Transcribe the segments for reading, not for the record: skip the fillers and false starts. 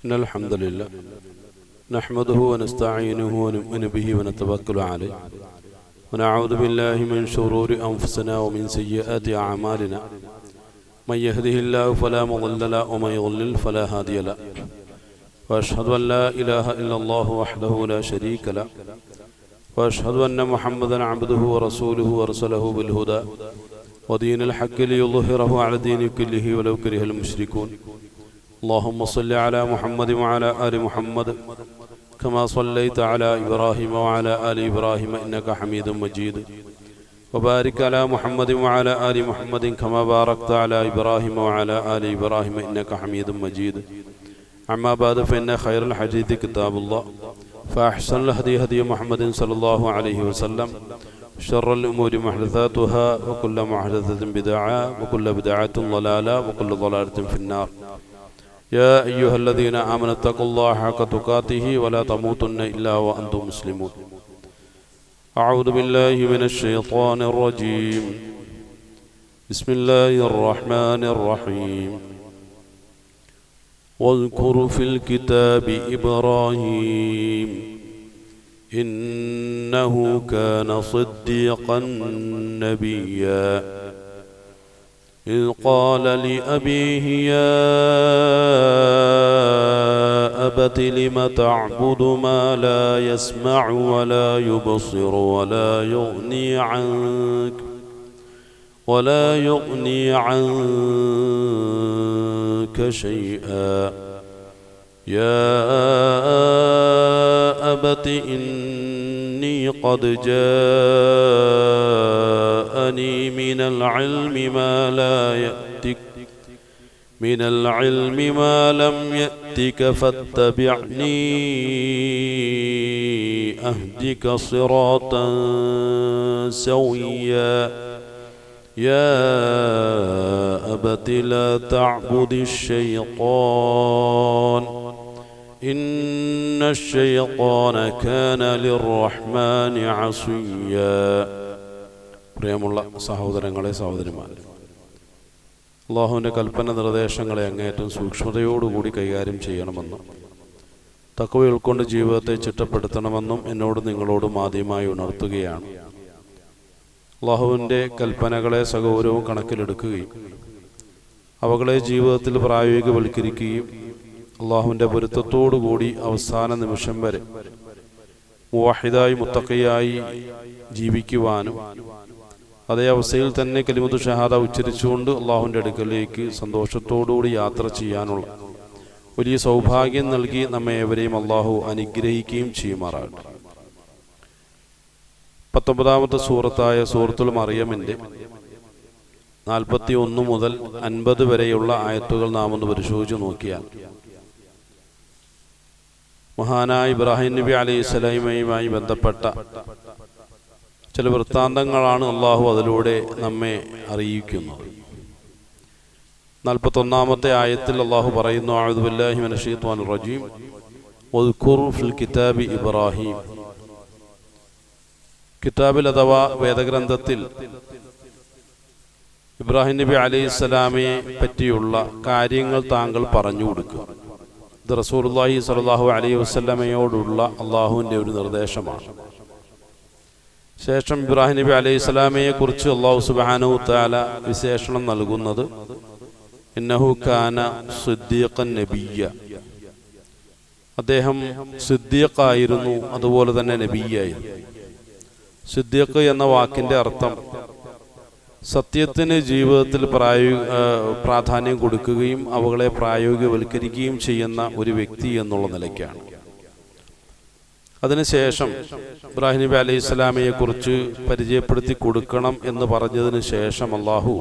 إن الحمد لله نحمده ونستعينه ونؤمن به ونتوكل عليه ونعوذ بالله من شرور أنفسنا ومن سيئات أعمالنا من يهده الله فلا مضل له ومن يضلل فلا هادي له وأشهد أن لا إله إلا الله وحده لا شريك له وأشهد أن محمدا عبده ورسوله أرسله بالهدى ودين الحق ليظهره على الدين كله ولو كره المشركون اللهم صل على محمد وعلى آل محمد كما صليت على إبراهيم وعلى آل إبراهيم إنك حميد مجيد وبارك على محمد وعلى آل محمد كما باركت على إبراهيم وعلى آل إبراهيم إنك حميد مجيد أما بعد فإن خير الحديث كتاب الله فأحسن الهدي هدي محمد صلى الله عليه وسلم شر الأمور محدثاتها وكل محدثة بدعة وكل بدعة ضلالة وكل ضلالة في النار يا أيها الذين آمنوا اتقوا الله حق تقاته ولا تموتن إلا وأنتم مسلمون أعوذ بالله من الشيطان الرجيم بسم الله الرحمن الرحيم واذكر في الكتاب إبراهيم إنه كان صديقا نبيا إذ قال لأبيه يا أبت لم تعبد ما لا يسمع ولا يبصر ولا يغني عنك شيئا يا أبت إني قد جاءني من العلم ما لم يأتك فاتبعني أهدك صراطا سويا يا أبت لا تعبد الشيطان إن الشيطان كان للرحمن عصيا. പ്രിയമുള്ള സഹോദരങ്ങളെ സഹോദരിമാരെ, അള്ളാഹുവിൻ്റെ കൽപ്പന നിർദ്ദേശങ്ങളെ അങ്ങേയറ്റം സൂക്ഷ്മതയോടുകൂടി കൈകാര്യം ചെയ്യണമെന്നും തഖ്വ ഉൾക്കൊണ്ട് ജീവിതത്തെ ചിട്ടപ്പെടുത്തണമെന്നും എന്നോട് നിങ്ങളോടും ആദ്യമായി ഉണർത്തുകയാണ്. അള്ളാഹുവിൻ്റെ കൽപ്പനകളെ സഗൗരവം കണക്കിലെടുക്കുകയും അവകളെ ജീവിതത്തിൽ പ്രായോഗികവൽക്കരിക്കുകയും അള്ളാഹുവിൻ്റെ പൊരുത്തത്തോടുകൂടി അവസാന നിമിഷം വരെ മുവഹിദായി മുത്തഖിയായി ജീവിക്കുവാനും അതേ അവസ്ഥയിൽ തന്നെ കലിമത്തു ഷഹാദ ഉച്ചരിച്ചുകൊണ്ട് അള്ളാഹുവിൻ്റെ അടുക്കലേക്ക് സന്തോഷത്തോടുകൂടി യാത്ര ചെയ്യാനുള്ള വലിയ സൗഭാഗ്യം നൽകി നമ്മെ ഏവരെയും അള്ളാഹു അനുഗ്രഹിക്കുകയും ചെയ്യുമാറാകട്ടെ. 19ാമത്തെ സൂറത്തായ സൂറത്തുൽ മറിയമിൻ്റെ 41 മുതൽ 50 വരെയുള്ള ആയത്തുകൾ നാം ഒന്ന് പരിശോധിച്ച് നോക്കിയാൽ മഹാനായ ഇബ്രാഹിം നബി അലൈഹിസ്സലാമയുമായി ബന്ധപ്പെട്ട ചില വൃത്താന്തങ്ങളാണ് അള്ളാഹു അതിലൂടെ നമ്മെ അറിയിക്കുന്നത്. 41ാമത്തെ ആയത്തിൽ അള്ളാഹു പറയുന്നു, അഊദു ബില്ലാഹി മിനശ് ശൈത്വാനിർ റജീം വദ്കുർ ഫിൽ കിതാബി ഇബ്രാഹിം. കിതാബിൽ അഥവാ വേദഗ്രന്ഥത്തിൽ ഇബ്രാഹിം നബി അലൈഹിസ്സലാമയെ പറ്റിയുള്ള കാര്യങ്ങൾ താങ്കൾ പറഞ്ഞു കൊടുക്കുക. ഇത് റസൂലുള്ളാഹി സ്വല്ലല്ലാഹു അലൈഹി വസല്ലമയോടുള്ള അള്ളാഹുവിൻ്റെ ഒരു നിർദ്ദേശമാണ്. ശേഷം ഇബ്രാഹിം നബി അലൈഹിസ്സലാമയെ കുറിച്ച് അല്ലാഹു സുബ്ഹാനഹു തആല വിശേഷണം നൽകുന്നത് ഇന്നഹു കാന സിദ്ദീഖൻ നബിയ്യ, അദ്ദേഹം സിദ്ദീഖായിരുന്നു, അതുപോലെ തന്നെ നബിയായിരുന്നു. സിദ്ദീഖ് എന്ന വാക്കിൻ്റെ അർത്ഥം സത്യത്തിന് ജീവിതത്തിൽ പ്രാധാന്യം കൊടുക്കുകയും അവകളെ പ്രായോഗികവൽക്കരിക്കുകയും ചെയ്യുന്ന ഒരു വ്യക്തി എന്നുള്ള നിലയ്ക്കാണ്. അതിനുശേഷം ഇബ്രാഹിം നബി അലൈഹി സ്വലാമയെ കുറിച്ച് പരിചയപ്പെടുത്തി കൊടുക്കണം എന്ന് പറഞ്ഞതിന് ശേഷം അള്ളാഹു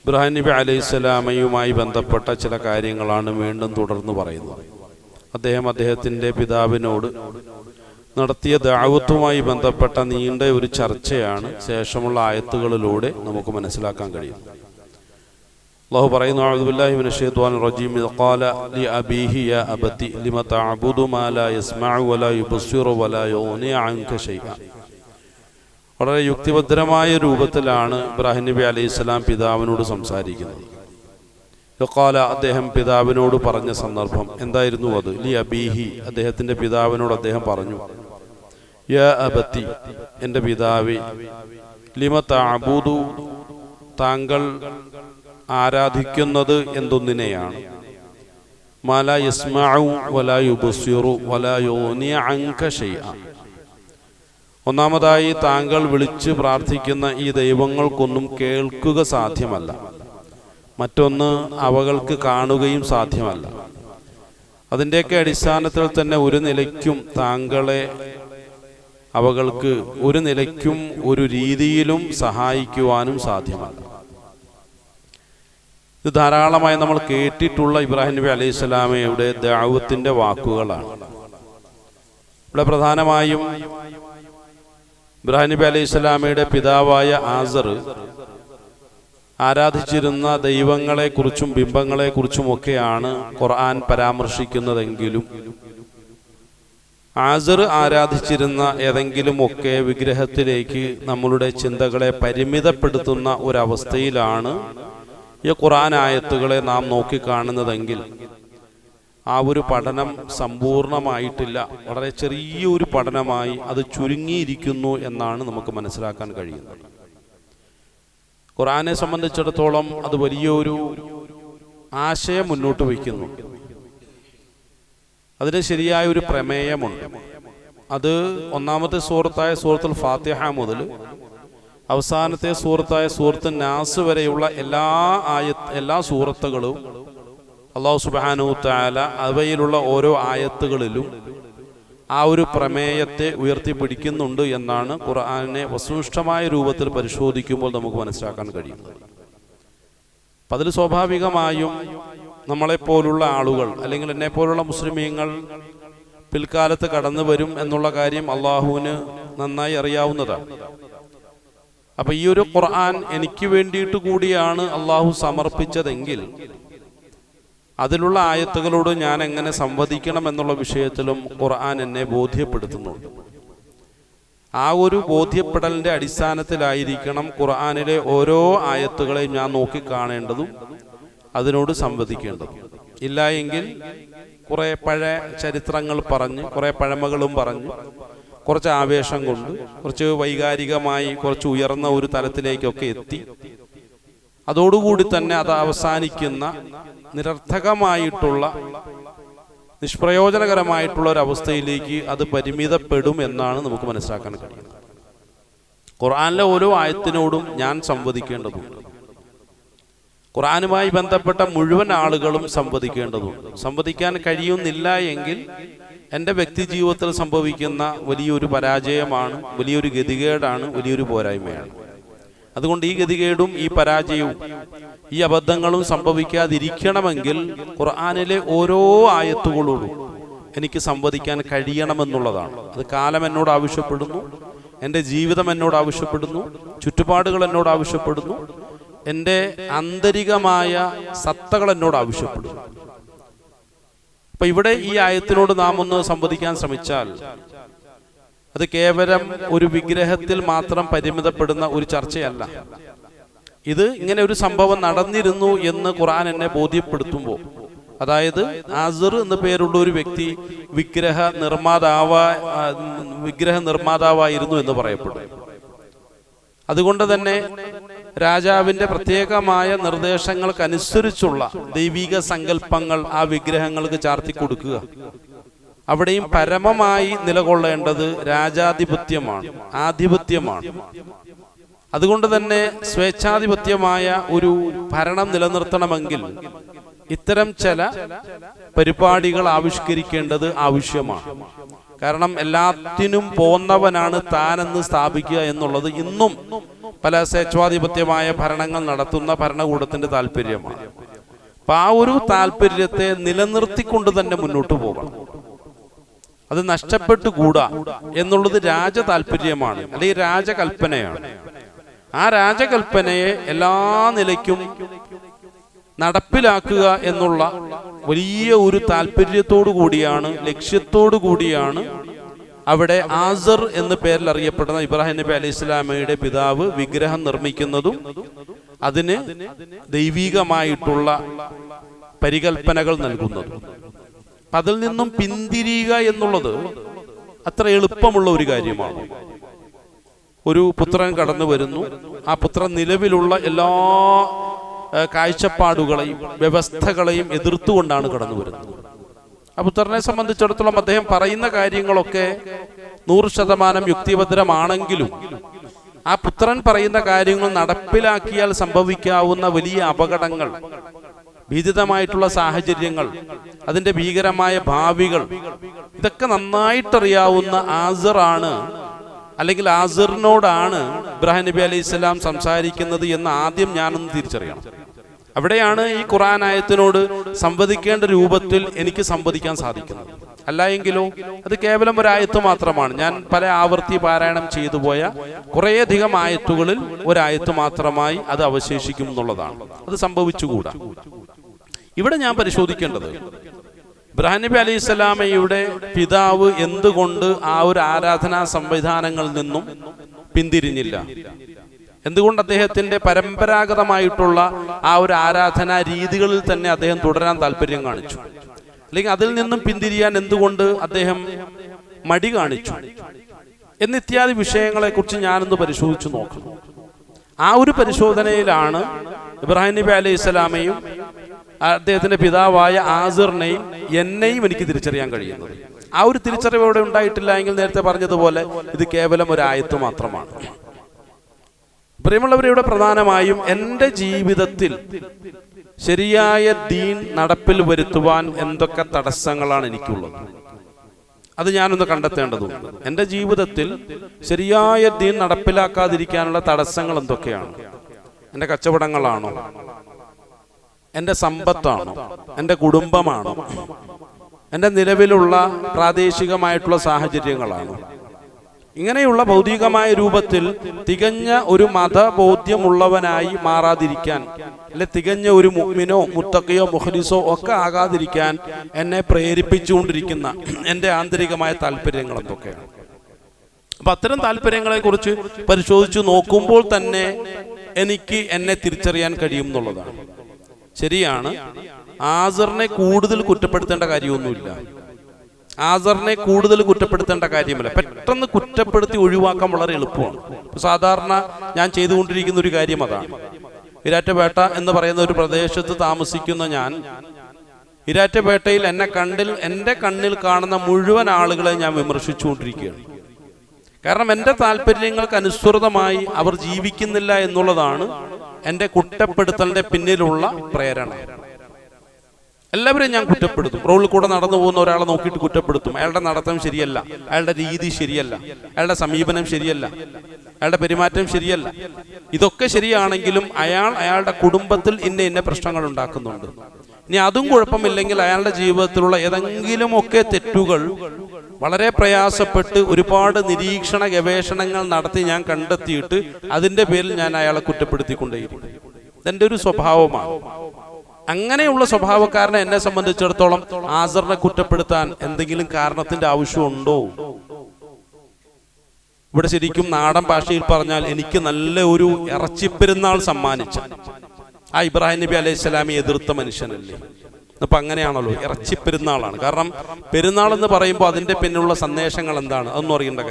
ഇബ്രാഹിം നബി അലൈഹി സ്വലാമയുമായി ബന്ധപ്പെട്ട ചില കാര്യങ്ങളാണ് വീണ്ടും തുടർന്ന് പറയുന്നത്. അദ്ദേഹത്തിൻ്റെ പിതാവിനോട് നടത്തിയ ദഅവത്തുമായി ബന്ധപ്പെട്ട നീണ്ട ഒരു ചർച്ചയാണ് ശേഷമുള്ള ആയത്തുകളിലൂടെ നമുക്ക് മനസ്സിലാക്കാൻ കഴിയുന്നത്. അല്ലാഹു പറയുന്നു, അഊദു ബില്ലാഹി മിനശ് ശൈത്വാനിർ റജീം ഇദ് ഖാല ലി അബീഹി യാ അബതി ലിമ തഅബുദു മാ ലാ യസ്മഉ വലാ യുബ്സിറു വലാ യുഗ്നി അൻക ശൈഅ. വളരെ യുക്തിഭദ്രമായ രൂപത്തിലാണ് ഇബ്രാഹിം നബി അലൈഹിസ്സലാം പിതാവിനോട് സംസാരിക്കുന്നത്. ഖാല അദ്ദേഹം പിതാവിനോട് പറഞ്ഞ സന്ദർഭം എന്തായിരുന്നു അത്? ലി അബീഹി അദ്ദേഹത്തിന്റെ പിതാവിനോട് അദ്ദേഹം പറഞ്ഞു, യാ അബത്തി എൻ്റെ പിതാവേ, ലിമ തഅബുദു താങ്കൾ ആരാധിക്കുന്നത് എന്തൊന്നിനെയാണ്? മാ ലാ യസ്മഉ വലാ യുബ്സിറു വലാ യുഗ്നി അൻക ശൈഅ. ഒന്നാമതായി താങ്കൾ വിളിച്ച് പ്രാർത്ഥിക്കുന്ന ഈ ദൈവങ്ങൾക്കൊന്നും കേൾക്കുക സാധ്യമല്ല. മറ്റൊന്ന്, അവകൾക്ക് കാണുകയും സാധ്യമല്ല. അതിൻ്റെയൊക്കെ അടിസ്ഥാനത്തിൽ തന്നെ ഒരു നിലയ്ക്കും താങ്കളെ അവകൾക്ക് ഒരു നിലയ്ക്കും ഒരു രീതിയിലും സഹായിക്കുവാനും സാധ്യമല്ല. ഇത് ധാരാളമായി നമ്മൾ കേട്ടിട്ടുള്ള ഇബ്രാഹിം നബി അലൈഹി സ്വലാമയുടെ ദഅവത്തിന്റെ വാക്കുകളാണ്. ഇവിടെ പ്രധാനമായും ഇബ്രാഹിം നബി അലൈഹി സ്വലാമയുടെ പിതാവായ ആസർ ആരാധിച്ചിരുന്ന ദൈവങ്ങളെക്കുറിച്ചും ബിംബങ്ങളെക്കുറിച്ചുമൊക്കെയാണ് ഖുർആൻ പരാമർശിക്കുന്നതെങ്കിലും ആസർ ആരാധിച്ചിരുന്ന ഏതെങ്കിലുമൊക്കെ വിഗ്രഹത്തിലേക്ക് നമ്മളുടെ ചിന്തകളെ പരിമിതപ്പെടുത്തുന്ന ഒരവസ്ഥയിലാണ് ഈ ഖുർആൻ ആയത്തുകളെ നാം നോക്കിക്കാണുന്നതെങ്കിൽ ആ ഒരു പഠനം സമ്പൂർണമായിട്ടില്ല. വളരെ ചെറിയൊരു പഠനമായി അത് ചുരുങ്ങിയിരിക്കുന്നു എന്നാണ് നമുക്ക് മനസ്സിലാക്കാൻ കഴിയുന്നത്. ഖുർആനെ സംബന്ധിച്ചിടത്തോളം അത് വലിയൊരു ആശയം മുന്നോട്ട് വയ്ക്കുന്നു. അതിന് ശരിയായ ഒരു പ്രമേയമുണ്ട്. അത് ഒന്നാമത്തെ സൂറത്തായ സൂറത്തുൽ ഫാത്തിഹ മുതൽ അവസാനത്തെ സൂറത്തായ സൂറത്ത് നാസ് വരെയുള്ള എല്ലാ സൂറത്തുകളും അല്ലാഹു സുബ്ഹാനഹു തആല അവയിലുള്ള ഓരോ ആയത്തുകളിലും ആ ഒരു പ്രമേയത്തെ ഉയർത്തിപ്പിടിക്കുന്നുണ്ട് എന്നാണ് ഖുർആനെ വസ്തുനിഷ്ഠമായ രൂപത്തിൽ പരിശോധിക്കുമ്പോൾ നമുക്ക് മനസ്സിലാക്കാൻ കഴിയുന്നത്. അപ്പം അതിൽ സ്വാഭാവികമായും നമ്മളെപ്പോലുള്ള ആളുകൾ അല്ലെങ്കിൽ എന്നെപ്പോലുള്ള മുസ്ലിമീങ്ങൾ പിൽക്കാലത്ത് കടന്നു വരും എന്നുള്ള കാര്യം അള്ളാഹുവിന് നന്നായി അറിയാവുന്നതാണ്. അപ്പം ഈ ഒരു ഖുർആൻ എനിക്ക് വേണ്ടിയിട്ട് കൂടിയാണ് അള്ളാഹു സമർപ്പിച്ചതെങ്കിൽ അതിലുള്ള ആയത്തുകളോട് ഞാൻ എങ്ങനെ സംവദിക്കണം എന്നുള്ള വിഷയത്തിലും ഖുർആൻ എന്നെ ബോധ്യപ്പെടുത്തുന്നുണ്ട്. ആ ഒരു ബോധ്യപ്പെടലിന്റെ അടിസ്ഥാനത്തിലായിരിക്കണം ഖുർആനിലെ ഓരോ ആയത്തുകളെയും ഞാൻ നോക്കിക്കാണേണ്ടതും അതിനോട് സംവദിക്കേണ്ടതും. ഇല്ല എങ്കിൽ കുറെ പഴയ ചരിത്രങ്ങൾ പറഞ്ഞ് കുറെ പഴമകളും പറഞ്ഞ് കുറച്ച് ആവേശം കൊണ്ട് കുറച്ച് വൈകാരികമായി കുറച്ച് ഉയർന്ന ഒരു തലത്തിലേക്കൊക്കെ എത്തി അതോടുകൂടി തന്നെ അത് അവസാനിക്കുന്ന നിരർത്ഥകമായിട്ടുള്ള നിഷ്പ്രയോജനകരമായിട്ടുള്ള ഒരവസ്ഥയിലേക്ക് അത് പരിമിതപ്പെടും എന്നാണ് നമുക്ക് മനസ്സിലാക്കാൻ കഴിയുന്നത്. ഖുർആനിലെ ഓരോ ആയത്തിനോടും ഞാൻ സംവദിക്കേണ്ടതുണ്ട്. ഖുർആനുമായി ബന്ധപ്പെട്ട മുഴുവൻ ആളുകളും സംവദിക്കേണ്ടതുണ്ട്. സംവദിക്കാൻ കഴിയുന്നില്ല എങ്കിൽ എൻ്റെ വ്യക്തി ജീവിതത്തിൽ സംഭവിക്കുന്ന വലിയൊരു പരാജയമാണ്, വലിയൊരു ഗതികേടാണ്, വലിയൊരു പോരായ്മയാണ്. അതുകൊണ്ട് ഈ ഗതികേടും ഈ പരാജയവും ഈ അബദ്ധങ്ങളും സംഭവിക്കാതിരിക്കണമെങ്കിൽ ഖുർആനിലെ ഓരോ ആയത്തുകളോടും എനിക്ക് സംവദിക്കാൻ കഴിയണമെന്നുള്ളതാണ്. അത് കാലം എന്നോട് ആവശ്യപ്പെടുന്നു, എൻ്റെ ജീവിതം എന്നോട് ആവശ്യപ്പെടുന്നു, ചുറ്റുപാടുകൾ എന്നോട് ആവശ്യപ്പെടുന്നു, എൻ്റെ ആന്തരികമായ സത്തകൾ എന്നോട് ആവശ്യപ്പെടുന്നു. അപ്പൊ ഇവിടെ ഈ ആയത്തിനോട് നാം ഒന്ന് സംവദിക്കാൻ ശ്രമിച്ചാൽ അത് കേവലം ഒരു വിഗ്രഹത്തിൽ മാത്രം പരിമിതപ്പെടുന്ന ഒരു ചർച്ചയല്ല. ഇത് ഇങ്ങനെ ഒരു സംഭവം നടന്നിരുന്നു എന്ന് ഖുർആൻ എന്നെ ബോധ്യപ്പെടുത്തുമ്പോൾ, അതായത് ആസർ എന്ന പേരുള്ള ഒരു വ്യക്തി വിഗ്രഹ നിർമ്മാതാവായിരുന്നു എന്ന് പറയപ്പെടും. അതുകൊണ്ട് തന്നെ രാജാവിന്റെ പ്രത്യേകമായ നിർദ്ദേശങ്ങൾക്കനുസരിച്ചുള്ള ദൈവിക സങ്കല്പങ്ങൾ ആ വിഗ്രഹങ്ങൾക്ക് ചാർത്തി കൊടുക്കുക. അവിടെയും പരമമായി നിലകൊള്ളേണ്ടത് രാജാധിപത്യമാണ്, ആധിപത്യമാണ്. അതുകൊണ്ട് തന്നെ സ്വേച്ഛാധിപത്യമായ ഒരു ഭരണം നിലനിർത്തണമെങ്കിൽ ഇത്തരം ചില പരിപാടികൾ ആവിഷ്കരിക്കേണ്ടത് ആവശ്യമാണ്. കാരണം എല്ലാത്തിനും പോന്നവനാണ് താനെന്ന് സ്ഥാപിക്കുക എന്നുള്ളത് ഇന്നും പല സ്വേച്ഛാധിപത്യമായ ഭരണങ്ങൾ നടത്തുന്ന ഭരണകൂടത്തിന്റെ താല്പര്യമാണ്. അപ്പൊ ആ ഒരു താല്പര്യത്തെ നിലനിർത്തിക്കൊണ്ട് തന്നെ മുന്നോട്ട് പോകണം. അത് നഷ്ടപ്പെട്ടുകൂടാ എന്നുള്ളത് രാജ താല്പര്യമാണ്, അല്ലെങ്കിൽ രാജകൽപ്പനയാണ്. ആ രാജകൽപ്പനയെ എല്ലാ നിലയ്ക്കും നടപ്പിലാക്കുക എന്നുള്ള വലിയ ഒരു താല്പര്യത്തോടു കൂടിയാണ്, ലക്ഷ്യത്തോടു കൂടിയാണ് അവിടെ ആസർ എന്ന പേരിൽ അറിയപ്പെടുന്ന ഇബ്രാഹിം നബി അലൈഹി സ്വലാമയുടെ പിതാവ് വിഗ്രഹം നിർമ്മിക്കുന്നതും അതിന് ദൈവികമായിട്ടുള്ള പരികൽപ്പനകൾ നൽകുന്നത്. അതിൽ നിന്നും പിന്തിരിയുക എന്നുള്ളത് അത്ര എളുപ്പമുള്ള ഒരു കാര്യമാണ്. ഒരു പുത്രൻ കടന്നു വരുന്നു, ആ പുത്രൻ നിലവിലുള്ള എല്ലാ കാഴ്ചപ്പാടുകളെയും വ്യവസ്ഥകളെയും എതിർത്തുകൊണ്ടാണ് കടന്നു വരുന്നത്. ആ പുത്രനെ സംബന്ധിച്ചിടത്തോളം അദ്ദേഹം പറയുന്ന കാര്യങ്ങളൊക്കെ 100% യുക്തിഭദ്രമാണെങ്കിലും ആ പുത്രൻ പറയുന്ന കാര്യങ്ങൾ നടപ്പിലാക്കിയാൽ സംഭവിക്കാവുന്ന വലിയ അപകടങ്ങൾ, ഭീതിതമായിട്ടുള്ള സാഹചര്യങ്ങൾ, അതിന്റെ ഭീകരമായ ഭാവികൾ, ഇതൊക്കെ നന്നായിട്ടറിയാവുന്ന ആസിറാണ്, അല്ലെങ്കിൽ ആസിറിനോടാണ് ഇബ്രാഹിം നബി അലൈഹി സ്വലാം സംസാരിക്കുന്നത് എന്ന് ആദ്യം ഞാനൊന്ന് തിരിച്ചറിയണം. അവിടെയാണ് ഈ ഖുർആൻ ആയത്തിനോട് സംവദിക്കേണ്ട രൂപത്തിൽ എനിക്ക് സംവദിക്കാൻ സാധിക്കുന്നത്. അല്ല എങ്കിലോ അത് കേവലം ഒരായത്ത് മാത്രമാണ്. ഞാൻ പല ആവർത്തി പാരായണം ചെയ്തു പോയ കുറേയധികം ആയത്തുകളിൽ ഒരായത്ത് മാത്രമായി അത് അവശേഷിക്കും എന്നുള്ളതാണ്. അത് സംഭവിച്ചുകൂടാ. ഇവിടെ ഞാൻ പരിശോധിക്കേണ്ടത് ഇബ്രാഹിം നബി അലൈഹി സ്വലാമയുടെ പിതാവ് എന്തുകൊണ്ട് ആ ഒരു ആരാധനാ സംവിധാനങ്ങളിൽ നിന്നും പിന്തിരിഞ്ഞില്ല, എന്തുകൊണ്ട് അദ്ദേഹത്തിന്റെ പരമ്പരാഗതമായിട്ടുള്ള ആ ഒരു ആരാധനാ രീതികളിൽ തന്നെ അദ്ദേഹം തുടരാൻ താല്പര്യം കാണിച്ചു, അല്ലെങ്കിൽ അതിൽ നിന്നും പിന്തിരിയാൻ എന്തുകൊണ്ട് അദ്ദേഹം മടി കാണിച്ചു എന്നിത്യാദി വിഷയങ്ങളെ കുറിച്ച് ഞാനൊന്ന് പരിശോധിച്ചു നോക്കണം. ആ ഒരു പരിശോധനയിലാണ് ഇബ്രാഹിം നബി അലൈഹി സ്വലാമയും അദ്ദേഹത്തിന്റെ പിതാവായ ആസിറിനെയും എന്നെയും എനിക്ക് തിരിച്ചറിയാൻ കഴിയുന്നത്. ആ ഒരു തിരിച്ചറിവ് അവിടെ ഉണ്ടായിട്ടില്ല എങ്കിൽ നേരത്തെ പറഞ്ഞതുപോലെ ഇത് കേവലം ഒരു ആയത്ത് മാത്രമാണ്. പ്രിയമുള്ളവരെ, ഇവിടെ പ്രധാനമായും എൻ്റെ ജീവിതത്തിൽ ശരിയായ ദീൻ നടപ്പിൽ വരുത്തുവാൻ എന്തൊക്കെ തടസ്സങ്ങളാണ് എനിക്കുള്ളത്, അത് ഞാനൊന്ന് കണ്ടെത്തേണ്ടതുണ്ട്. എൻ്റെ ജീവിതത്തിൽ ശരിയായ ദീൻ നടപ്പിലാക്കാതിരിക്കാനുള്ള തടസ്സങ്ങൾ എന്തൊക്കെയാണ്? എൻ്റെ കച്ചവടങ്ങളാണോ? എൻ്റെ സമ്പത്താണോ? എൻ്റെ കുടുംബമാണോ? എൻ്റെ നിലവിലുള്ള പ്രാദേശികമായിട്ടുള്ള സാഹചര്യങ്ങളാണോ? ഇങ്ങനെയുള്ള ഭൗതികമായ രൂപത്തിൽ തികഞ്ഞ ഒരു മതബോധ്യമുള്ളവനായി മാറാതിരിക്കാൻ, അല്ലെ തികഞ്ഞ ഒരു മുഅ്മിനോ മുത്തഖിയോ മുഖ്ലിസോ ഒക്കെ ആകാതിരിക്കാൻ എന്നെ പ്രേരിപ്പിച്ചുകൊണ്ടിരിക്കുന്ന എൻ്റെ ആന്തരികമായ താല്പര്യങ്ങൾ എന്തൊക്കെയാണ്? അപ്പൊ അത്തരം താല്പര്യങ്ങളെ കുറിച്ച് പരിശോധിച്ചു നോക്കുമ്പോൾ തന്നെ എനിക്ക് എന്നെ തിരിച്ചറിയാൻ കഴിയും എന്നുള്ളതാണ്. ശരിയാണ്, ആസിറിനെ കൂടുതൽ കുറ്റപ്പെടുത്തേണ്ട കാര്യമൊന്നുമില്ല. ആസിറിനെ കൂടുതൽ കുറ്റപ്പെടുത്തേണ്ട കാര്യമില്ല. പെട്ടെന്ന് കുറ്റപ്പെടുത്തി ഒഴിവാക്കാൻ വളരെ എളുപ്പമാണ്. സാധാരണ ഞാൻ ചെയ്തുകൊണ്ടിരിക്കുന്ന ഒരു കാര്യം അതാണ്. ഇരാറ്റുപേട്ട എന്ന് പറയുന്ന ഒരു പ്രദേശത്ത് താമസിക്കുന്ന ഞാൻ ഇരാറ്റുപേട്ടയിൽ എൻ്റെ കണ്ണിൽ കാണുന്ന മുഴുവൻ ആളുകളെ ഞാൻ വിമർശിച്ചുകൊണ്ടിരിക്കുകയാണ്. കാരണം എൻ്റെ താല്പര്യങ്ങൾക്ക് അനുസൃതമായി അവർ ജീവിക്കുന്നില്ല എന്നുള്ളതാണ് എൻ്റെ കുറ്റപ്പെടുത്തലിന്റെ പിന്നിലുള്ള പ്രേരണ. എല്ലാവരെയും ഞാൻ കുറ്റപ്പെടുത്തും. റോഡിൽ കൂടെ നടന്നു പോകുന്ന ഒരാളെ നോക്കിയിട്ട് കുറ്റപ്പെടുത്തും. അയാളുടെ നടത്തം ശരിയല്ല, അയാളുടെ രീതി ശരിയല്ല, അയാളുടെ സമീപനം ശരിയല്ല, അയാളുടെ പെരുമാറ്റം ശരിയല്ല. ഇതൊക്കെ ശരിയാണെങ്കിലും അയാളുടെ കുടുംബത്തിൽ ഇന്ന പ്രശ്നങ്ങൾ ഉണ്ടാക്കുന്നുണ്ട്. ഇനി അതും കുഴപ്പമില്ലെങ്കിൽ അയാളുടെ ജീവിതത്തിലുള്ള ഏതെങ്കിലുമൊക്കെ തെറ്റുകൾ വളരെ പ്രയാസപ്പെട്ട് ഒരുപാട് നിരീക്ഷണ ഗവേഷണങ്ങൾ നടത്തി ഞാൻ കണ്ടെത്തിയിട്ട് അതിന്റെ പേരിൽ ഞാൻ അയാളെ കുറ്റപ്പെടുത്തിക്കൊണ്ടേയിരിക്കും. ഇതെന്റെ ഒരു സ്വഭാവമാണ്. അങ്ങനെയുള്ള സ്വഭാവക്കാരനെ എന്നെ സംബന്ധിച്ചിടത്തോളം ആസിറിനെ കുറ്റപ്പെടുത്താൻ എന്തെങ്കിലും കാരണത്തിന്റെ ആവശ്യമുണ്ടോ? ഇവിടെ ശരിക്കും നാടൻ ഭാഷയിൽ പറഞ്ഞാൽ എനിക്ക് നല്ല ഒരു ഇറച്ചിപ്പെരുന്നാൾ സമ്മാനിച്ച ആ ഇബ്രാഹിം നബി അലൈഹി സ്വലാമെ എതിർത്ത മനുഷ്യനല്ലേ? അപ്പൊ അങ്ങനെയാണല്ലോ, ഇറച്ചിപ്പെരുന്നാളാണ്. കാരണം പെരുന്നാൾ എന്ന് പറയുമ്പോൾ അതിന്റെ പിന്നിലുള്ള സന്ദേശങ്ങൾ എന്താണ് അതൊന്നും അറിയേണ്ട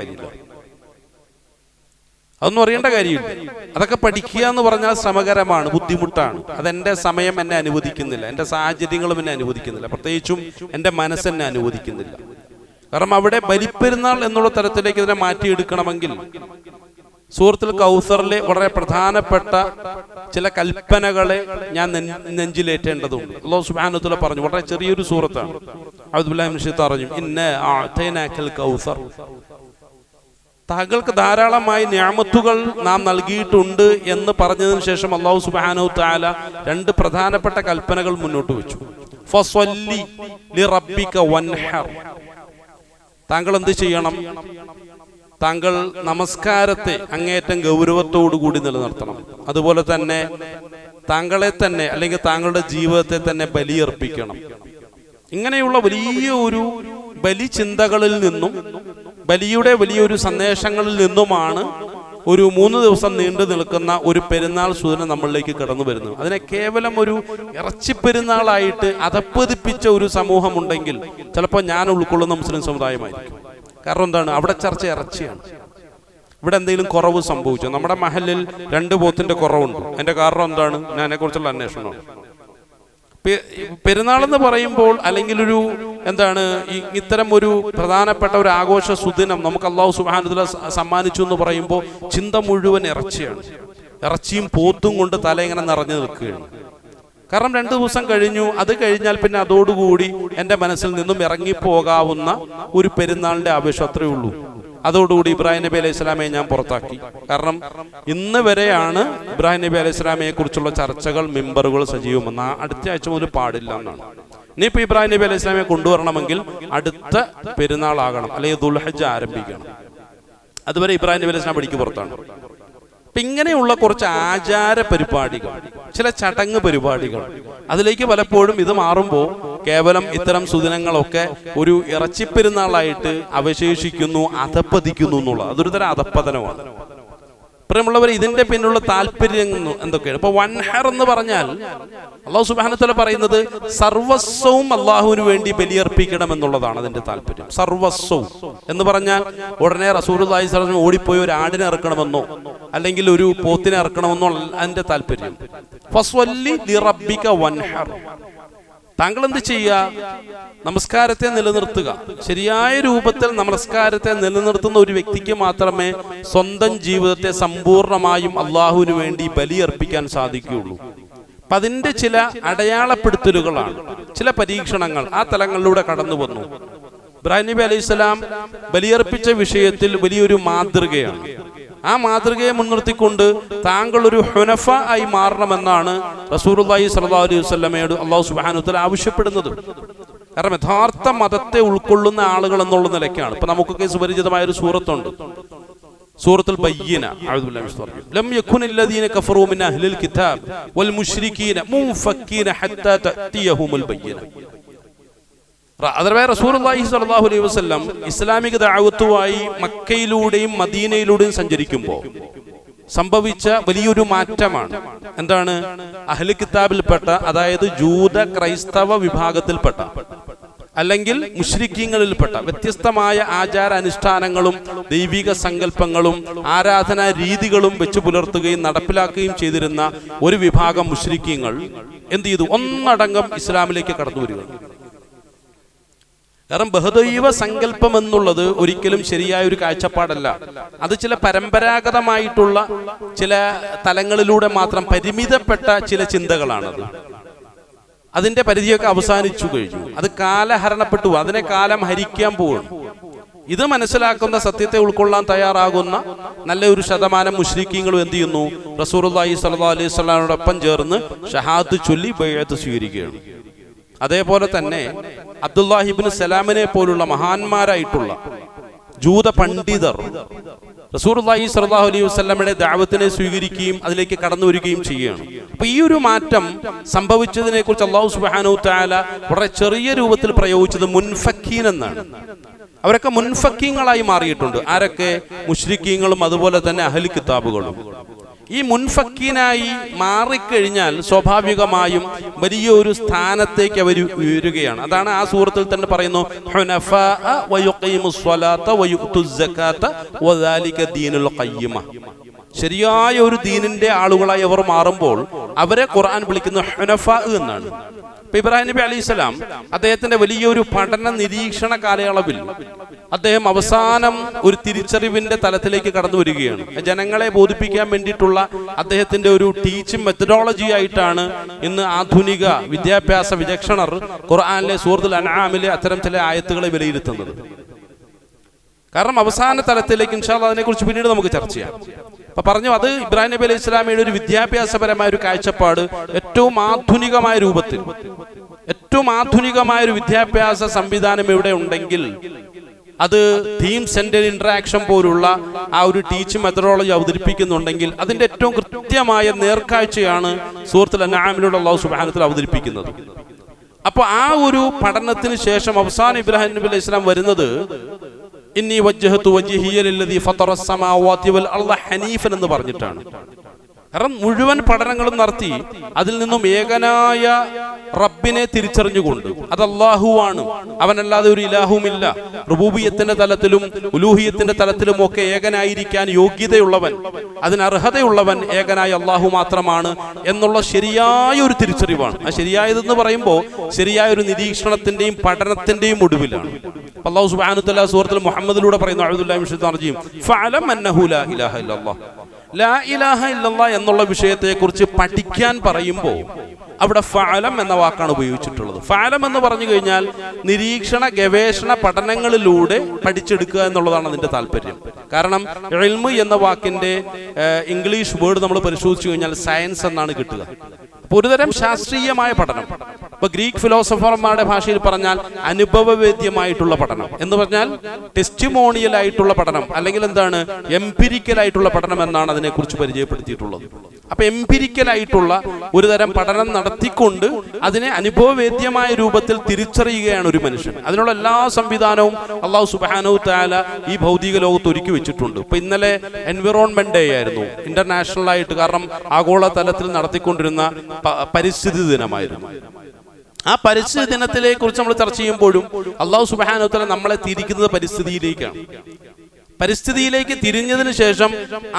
കാര്യമില്ല. അതൊക്കെ പഠിക്കുക എന്ന് പറഞ്ഞാൽ ശ്രമകരമാണ്, ബുദ്ധിമുട്ടാണ്. അതെന്റെ സമയം എന്നെ അനുവദിക്കുന്നില്ല, എൻ്റെ സാഹചര്യങ്ങളും എന്നെ അനുവദിക്കുന്നില്ല, പ്രത്യേകിച്ചും എൻ്റെ മനസ്സെന്നെ അനുവദിക്കുന്നില്ല. കാരണം അവിടെ ബലിപ്പെരുന്നാൾ എന്നുള്ള തരത്തിലേക്ക് ഇതിനെ മാറ്റിയെടുക്കണമെങ്കിൽ സൂറത്തുൽ കൗസറിലെ വളരെ പ്രധാനപ്പെട്ട ചില കൽപ്പനകളെ ഞാൻ നെഞ്ചിലേറ്റേണ്ടതുണ്ട്. അല്ലാഹു സുബ്ഹാനഹു വ തആല പറഞ്ഞു, വളരെ ചെറിയൊരു സൂറത്താണ്. അഊദു ബില്ലാഹി മിനശ് ശൈത്വാനിർ റജീം. ഇന്നാ അഅതൈനാകൽ കൗസർ. താങ്കൾക്ക് ധാരാളമായി നിഅമത്തുകൾ നാം നൽകിയിട്ടുണ്ട് എന്ന് പറഞ്ഞതിന് ശേഷം അല്ലാഹു സുബ്ഹാനഹു വ തആല രണ്ട് പ്രധാനപ്പെട്ട കൽപ്പനകൾ മുന്നോട്ട് വെച്ചു. ഫസ്വല്ലി ലിറബ്ബിക വൻഹർ. താങ്കൾ എന്ത് ചെയ്യണം? താങ്കൾ നമസ്കാരത്തെ അങ്ങേയറ്റം ഗൗരവത്തോടു കൂടി നിലനിർത്തണം. അതുപോലെ തന്നെ താങ്കളെ തന്നെ അല്ലെങ്കിൽ താങ്കളുടെ ജീവിതത്തെ തന്നെ ബലിയർപ്പിക്കണം. ഇങ്ങനെയുള്ള വലിയ ഒരു ബലി ചിന്തകളിൽ നിന്നും ബലിയുടെ വലിയൊരു സന്ദേശങ്ങളിൽ നിന്നുമാണ് ഒരു 3 ദിവസം നീണ്ടു നിൽക്കുന്ന ഒരു പെരുന്നാൾ സൂചന നമ്മളിലേക്ക് കടന്നു വരുന്നു. അതിനെ കേവലം ഒരു ഇറച്ചി പെരുന്നാളായിട്ട് അധപ്പതിപ്പിച്ച ഒരു സമൂഹമുണ്ടെങ്കിൽ ചിലപ്പോൾ ഞാൻ ഉൾക്കൊള്ളുന്ന മുസ്ലിം സമുദായമായിരിക്കും. കാരണം എന്താണ്? അവിടെ ചർച്ച ഇറച്ചിയാണ്. ഇവിടെ എന്തെങ്കിലും കുറവ് സംഭവിച്ചു? നമ്മുടെ മഹലിൽ 2 പോത്തിന്റെ കുറവുണ്ട്. അതിന്റെ കാരണം എന്താണ്? ഞാൻ അതിനെക്കുറിച്ചുള്ള അന്വേഷണമാണ്. പെരുന്നാളെന്ന് പറയുമ്പോൾ അല്ലെങ്കിൽ ഒരു എന്താണ് ഇത്തരം ഒരു പ്രധാനപ്പെട്ട ഒരു ആഘോഷ സുദിനം നമുക്ക് അല്ലാഹു സുബ്ഹാനഹു വ തആല സമ്മാനിച്ചു എന്ന് പറയുമ്പോൾ ചിന്ത മുഴുവൻ ഇറച്ചിയാണ്. ഇറച്ചിയും പോത്തും കൊണ്ട് തല ഇങ്ങനെ നിറഞ്ഞു നിൽക്കുകയാണ്. കാരണം 2 ദിവസം കഴിഞ്ഞു. അത് കഴിഞ്ഞാൽ പിന്നെ അതോടുകൂടി എൻ്റെ മനസ്സിൽ നിന്നും ഇറങ്ങിപ്പോകാവുന്ന ഒരു പെരുന്നാളിന്റെ ആവേശം അത്രയേ ഉള്ളൂ. അതോടുകൂടി ഇബ്രാഹിം നബി അലൈഹി സ്വലാമയെ ഞാൻ പുറത്താക്കി. കാരണം ഇന്ന് വരെയാണ് ഇബ്രാഹിം നബി അലൈഹി സ്വലാമയെ കുറിച്ചുള്ള ചർച്ചകൾ, മിമ്പറുകൾ സജീവമെന്ന്. അടുത്ത ആഴ്ച മുതൽ പാടില്ല എന്നാണ്. ഇനിയിപ്പോൾ ഇബ്രാഹിം നബി അലൈഹി സ്വലാമയെ കൊണ്ടുവരണമെങ്കിൽ അടുത്ത പെരുന്നാളാകണം, അല്ലെങ്കിൽ ദുൽഹജ്ജ് ആരംഭിക്കണം. അതുവരെ ഇബ്രാഹിം നബി അലൈഹി സ്വലാം പടിക്ക് പുറത്താണ്. അപ്പം ഇങ്ങനെയുള്ള കുറച്ച് ആചാര പരിപാടികൾ, ചില ചടങ്ങ് പരിപാടികൾ, അതിലേക്ക് പലപ്പോഴും ഇത് മാറുമ്പോൾ കേവലം ഇത്തരം സുദിനങ്ങളൊക്കെ ഒരു ഇറച്ചിപ്പെരുന്നാളായിട്ട് അവശേഷിക്കുന്നു, അധപ്പതിക്കുന്നു എന്നുള്ളത്. അതൊരു തരം അധപ്പതനമാണ്. പ്രിയമുള്ളവർ, ഇതിന്റെ പിന്നിലുള്ള താല്പര്യം എന്തൊക്കെയാണ്? ഇപ്പൊ വൻഹർ എന്ന് പറഞ്ഞാൽ അല്ലാഹു സുബ്ഹാനഹു വ തആല പറയുന്നത് സർവസ്വവും അള്ളാഹുവിന് വേണ്ടി ബലിയർപ്പിക്കണം എന്നുള്ളതാണ് അതിന്റെ താല്പര്യം. സർവസ്വവും എന്ന് പറഞ്ഞാൽ ഉടനെ റസൂലുള്ളാഹി സ്വല്ലല്ലാഹു അലൈഹി വസല്ലം ഓടിപ്പോയി ഒരു ആടിനെ ഇറക്കണമെന്നോ അല്ലെങ്കിൽ ഒരു പോത്തിനെ ഇറക്കണമെന്നോ അതിന്റെ താല്പര്യം. ഫസ്വല്ലി ലിറബ്ബിക വൻഹർ. താങ്കൾ എന്ത് ചെയ്യുക? നമസ്കാരത്തെ നിലനിർത്തുക. ശരിയായ രൂപത്തിൽ നമസ്കാരത്തെ നിലനിർത്തുന്ന ഒരു വ്യക്തിക്ക് മാത്രമേ സ്വന്തം ജീവിതത്തെ സമ്പൂർണമായും അള്ളാഹുവിന് വേണ്ടി ബലിയർപ്പിക്കാൻ സാധിക്കുകയുള്ളൂ. അപ്പം അതിൻ്റെ ചില അടയാളപ്പെടുത്തലുകളാണ്, ചില പരീക്ഷണങ്ങൾ ആ തലങ്ങളിലൂടെ കടന്നു വന്നു. ഇബ്രാഹിം നബി അലൈഹി സ്വലാം ബലിയർപ്പിച്ച വിഷയത്തിൽ വലിയൊരു മാതൃകയാണ്. ആ മാതൃകയെ മുൻനിർത്തിക്കൊണ്ട് താങ്കൾ ഒരു ഹുനഫ ആയി മാറണമെന്നാണ് റസൂലുള്ളാഹി സ്വല്ലല്ലാഹു അലൈഹി വസല്ലമയോട് അല്ലാഹു സുബ്ഹാനഹു വ തആല ആവശ്യപ്പെടുന്നത്. കാരണം യഥാർത്ഥ മതത്തെ ഉൾക്കൊള്ളുന്ന ആളുകൾ എന്നുള്ള നിലയ്ക്കാണ്. ഇപ്പൊ നമുക്കൊക്കെ സുപരിചിതമായ ഒരു സൂറത്തുണ്ട്, സൂറത്തുൽ ബയ്യിന. അഊദു ബില്ലാഹി മിനശ് ശൈത്വാനിർ റജീം. ലം യകുനില്ലദീന കഫറൂ മിൻ അഹ്ലിൽ കിതാബ് വൽ മുശ്രികീന മുൻഫക്കീന ഹത്താ തഅതിയഹുമുൽ ബയ്യിന. അതേപോലെ റസൂലുള്ളാഹി സ്വല്ലല്ലാഹു അലൈഹി വസല്ലം ഇസ്ലാമിക ദഅവത്തുമായി മക്കയിലൂടെയും മദീനയിലൂടെയും സഞ്ചരിക്കുമ്പോൾ സംഭവിച്ച വലിയൊരു മാറ്റമാണ്. എന്താണ്? അഹ്ലു കിതാബിൽപ്പെട്ട, അതായത് ജൂത ക്രൈസ്തവ വിഭാഗത്തിൽപ്പെട്ട അല്ലെങ്കിൽ മുശ്രിക്കീങ്ങളിൽപ്പെട്ട വ്യത്യസ്തമായ ആചാര അനുഷ്ഠാനങ്ങളും ദൈവിക സങ്കല്പങ്ങളും ആരാധനാ രീതികളും വെച്ചു പുലർത്തുകയും നടപ്പിലാക്കുകയും ചെയ്തിരുന്ന ഒരു വിഭാഗം മുശ്രിക്കീങ്ങൾ എന്ത് ചെയ്തു? ഒന്നടങ്കം ഇസ്ലാമിലേക്ക് കടന്നു വരിക. കാരണം ബഹുദൈവ സങ്കല്പം എന്നുള്ളത് ഒരിക്കലും ശരിയായ ഒരു കാഴ്ചപ്പാടല്ല. അത് ചില പരമ്പരാഗതമായിട്ടുള്ള ചില തലങ്ങളിലൂടെ മാത്രം പരിമിതപ്പെട്ട ചില ചിന്തകളാണത്. അതിന്റെ പരിധിയൊക്കെ അവസാനിച്ചു കഴിഞ്ഞു. അത് കാലഹരണപ്പെട്ടു, അതിനെ കാലം ഹരിക്കാൻ പോവുകയാണ്. ഇത് മനസ്സിലാക്കുന്ന, സത്യത്തെ ഉൾക്കൊള്ളാൻ തയ്യാറാകുന്ന നല്ലൊരു ശതമാനം മുശ്രിക്കീങ്ങളും എന്ത് ചെയ്യുന്നു? റസൂലുള്ളാഹി സ്വല്ലല്ലാഹു അലൈഹി വസല്ലമയോടൊപ്പം ചേർന്ന് ഷഹാദത്ത് ചൊല്ലി ബൈഅത്ത് സ്വീകരിക്കുകയാണ്. അതേപോലെ തന്നെ അബ്ദുല്ലാഹി ഇബ്നു സലാമിനെ പോലുള്ള മഹാന്മാരായിട്ടുള്ള ജൂത പണ്ഡിതർ റസൂലുള്ളാഹി സ്വല്ലല്ലാഹു അലൈഹി വസല്ലമയുടെ ദഅവത്തിനെ സ്വീകരിക്കുകയും അതിലേക്ക് കടന്നു വരികയും ചെയ്യുകയാണ്. അപ്പൊ ഈ ഒരു മാറ്റം സംഭവിച്ചതിനെ കുറിച്ച് അല്ലാഹു സുബ്ഹാനഹു വ തആല വളരെ ചെറിയ രൂപത്തിൽ പ്രയോഗിച്ചത് മുൻഫക്കീൻ എന്നാണ്. അവരൊക്കെ മുൻഫക്കീങ്ങളായി മാറിയിട്ടുണ്ട്. ആരൊക്കെ? മുശ്രിക്കീങ്ങളും അതുപോലെ തന്നെ അഹ്ലു കിതാബുകളും. ഈ മുൻഫക്കീനായി മാറിക്കഴിഞ്ഞാൽ സ്വാഭാവികമായും വലിയൊരു സ്ഥാനത്തേക്ക് അവർ ഉയരുകയാണ്. അതാണ് ആ സൂറത്തിൽ തന്നെ പറയുന്നു, ഹുനഫാ വയുഖീമുസ് സ്വലാത്ത വയുഅ്തുസ് സകാത്ത വദാലിക ദീനുൽ ഖയ്യിമ. ശരിയായ ഒരു ദീനിന്റെ ആളുകളായി അവർ മാറുമ്പോൾ അവരെ ഖുർആൻ വിളിക്കുന്നത് ഹുനഫാ എന്നാണ്. ഇബ്രാഹിം നബി അലൈഹി സ്വലാം അദ്ദേഹത്തിന്റെ വലിയൊരു പഠന നിരീക്ഷണ കാലയളവിൽ അദ്ദേഹം അവസാനം ഒരു തിരിച്ചറിവിന്റെ തലത്തിലേക്ക് കടന്നു വരികയാണ്. ജനങ്ങളെ ബോധിപ്പിക്കാൻ വേണ്ടിയിട്ടുള്ള അദ്ദേഹത്തിന്റെ ഒരു ടീച്ചിങ് മെത്തഡോളജി ആയിട്ടാണ് ഇന്ന് ആധുനിക വിദ്യാഭ്യാസ വിചക്ഷണർ ഖുർആനിലെ സൂറത്തുൽ അൻആമിലെ അത്തരം ചില ആയത്തുകളെ വിലയിരുത്തുന്നത്. കാരണം അവസാന തലത്തിലേക്ക് ഇൻഷാ അല്ലാഹ് അതിനെക്കുറിച്ച് പിന്നീട് നമുക്ക് ചർച്ച ചെയ്യാം. അപ്പൊ പറഞ്ഞു, അത് ഇബ്രാഹിം നബി അലൈഹി സ്വലാമയുടെ ഒരു വിദ്യാഭ്യാസപരമായ ഒരു കാഴ്ചപ്പാട് ഏറ്റവും ആധുനികമായ രൂപത്തിൽ, ഏറ്റവും ആധുനികമായ ഒരു വിദ്യാഭ്യാസ സംവിധാനം ഇവിടെ ഉണ്ടെങ്കിൽ അത് തീം സെന്റർ ഇന്ററാക്ഷൻ പോലുള്ള ആ ഒരു ടീച്ചിങ് മെത്തഡോളജി അവതരിപ്പിക്കുന്നുണ്ടെങ്കിൽ അതിന്റെ ഏറ്റവും കൃത്യമായ നേർക്കാഴ്ചയാണ് സൂറത്തുൽ അൻആമിലൂടെ അല്ലാഹു സുബ്ഹാനഹു വ തആല അവതരിപ്പിക്കുന്നത്. അപ്പോൾ ആ ഒരു പഠനത്തിന് ശേഷം അവസാനം ഇബ്രാഹിം നബി അലൈഹി സ്വലാം വരുന്നത് ഇന്നി വജ്ജഹതു വജ്ഹിയ ലില്ലദീ ഫതറസ് സമാവാതി വൽ അർള ഹനീഫൻ എന്ന് പറഞ്ഞിട്ടാണ്. കാരണം മുഴുവൻ പഠനങ്ങളും നടത്തി അതിൽ നിന്നും ഏകനായ റബ്ബിനെ തിരിച്ചറിഞ്ഞുകൊണ്ട് അത് അല്ലാഹുവാണ്, അവനല്ലാതെ ഒരു ഇലാഹുമില്ല, റുബൂബിയത്തിന്റെ തലത്തിലും ഉലൂഹിയത്തിന്റെ തലത്തിലും ഒക്കെ ഏകനായിരിക്കാൻ യോഗ്യതയുള്ളവൻ, അതിന് അർഹതയുള്ളവൻ ഏകനായ അല്ലാഹു മാത്രമാണ് എന്നുള്ള ശരിയായ ഒരു തിരിച്ചറിവാണ്. ആ ശരിയായതെന്ന് പറയുമ്പോൾ ശരിയായ ഒരു നിരീക്ഷണത്തിന്റെയും പഠനത്തിന്റെയും ഒടുവിലാണ്. അല്ലാഹു സുബ്ഹാനഹു വ തആല സൂറത്തുൽ മുഹമ്മദിലൂടെ പറയുന്നു, അഊദു ബില്ലാഹി മിനശ് ശൈത്വാനിർ റജീം, ഫഅലം അന്നഹു ലാ ഇലാഹ ഇല്ലല്ലാഹ്. ലാ ഇലാഹ ഇല്ലല്ലാഹ് എന്നുള്ള വിഷയത്തെക്കുറിച്ച് പഠിക്കാൻ പറയുമ്പോൾ അവിടെ ഫഅലം എന്ന വാക്കാണ് ഉപയോഗിച്ചിട്ടുള്ളത്. ഫഅലം എന്ന് പറഞ്ഞു കഴിഞ്ഞാൽ നിരീക്ഷണ ഗവേഷണ പഠനങ്ങളിലൂടെ പഠിച്ചെടുക്കുക എന്നുള്ളതാണ് അതിന്റെ താല്പര്യം. കാരണം ഇൽമ് എന്ന വാക്കിന്റെ ഇംഗ്ലീഷ് വേർഡ് നമ്മൾ പരിശോധിച്ചു കഴിഞ്ഞാൽ സയൻസ് എന്നാണ് കിട്ടുക. ഒരുതരം ശാസ്ത്രീയമായ പഠനം. ഇപ്പൊ ഗ്രീക്ക് ഫിലോസഫർമാരുടെ ഭാഷയിൽ പറഞ്ഞാൽ അനുഭവവേദ്യമായിട്ടുള്ള പഠനം എന്ന് പറഞ്ഞാൽ ടെസ്റ്റിമോണിയൽ ആയിട്ടുള്ള പഠനം, അല്ലെങ്കിൽ എന്താണ് എംപിരിക്കൽ ആയിട്ടുള്ള പഠനം എന്നാണ് അതിനെക്കുറിച്ച് പരിചയപ്പെടുത്തിയിട്ടുള്ളത്. അപ്പൊ എംപിരിക്കൽ ആയിട്ടുള്ള ഒരു തരം പഠനം നടത്തിക്കൊണ്ട് അതിനെ അനുഭവവേദ്യമായ രൂപത്തിൽ തിരിച്ചറിയുകയാണ് ഒരു മനുഷ്യൻ. അതിനുള്ള എല്ലാ സംവിധാനവും അല്ലാഹു സുബ്ഹാനഹു വ തആല ഈ ഭൗതിക ലോകത്ത് ഒരുക്കി വെച്ചിട്ടുണ്ട്. ഇപ്പൊ ഇന്നലെ എൻവിറോൺമെന്റ് ഡേ ആയിരുന്നു, ഇന്റർനാഷണൽ ആയിട്ട്, കാരണം ആഗോള തലത്തിൽ നടത്തിക്കൊണ്ടിരുന്ന പരിസ്ഥിതി ദിനമായിരുന്നു. ആ പരിസ്ഥിതി ദിനത്തിലെ കുറിച്ച് നമ്മൾ ചർച്ച ചെയ്യുമ്പോഴും അല്ലാഹു സുബ്ഹാനഹു വ തആല നമ്മളെ തിരിക്കുന്നത് പരിസ്ഥിതിയിലേക്കാണ്. പരിസ്ഥിതിയിലേക്ക് തിരിഞ്ഞതിന് ശേഷം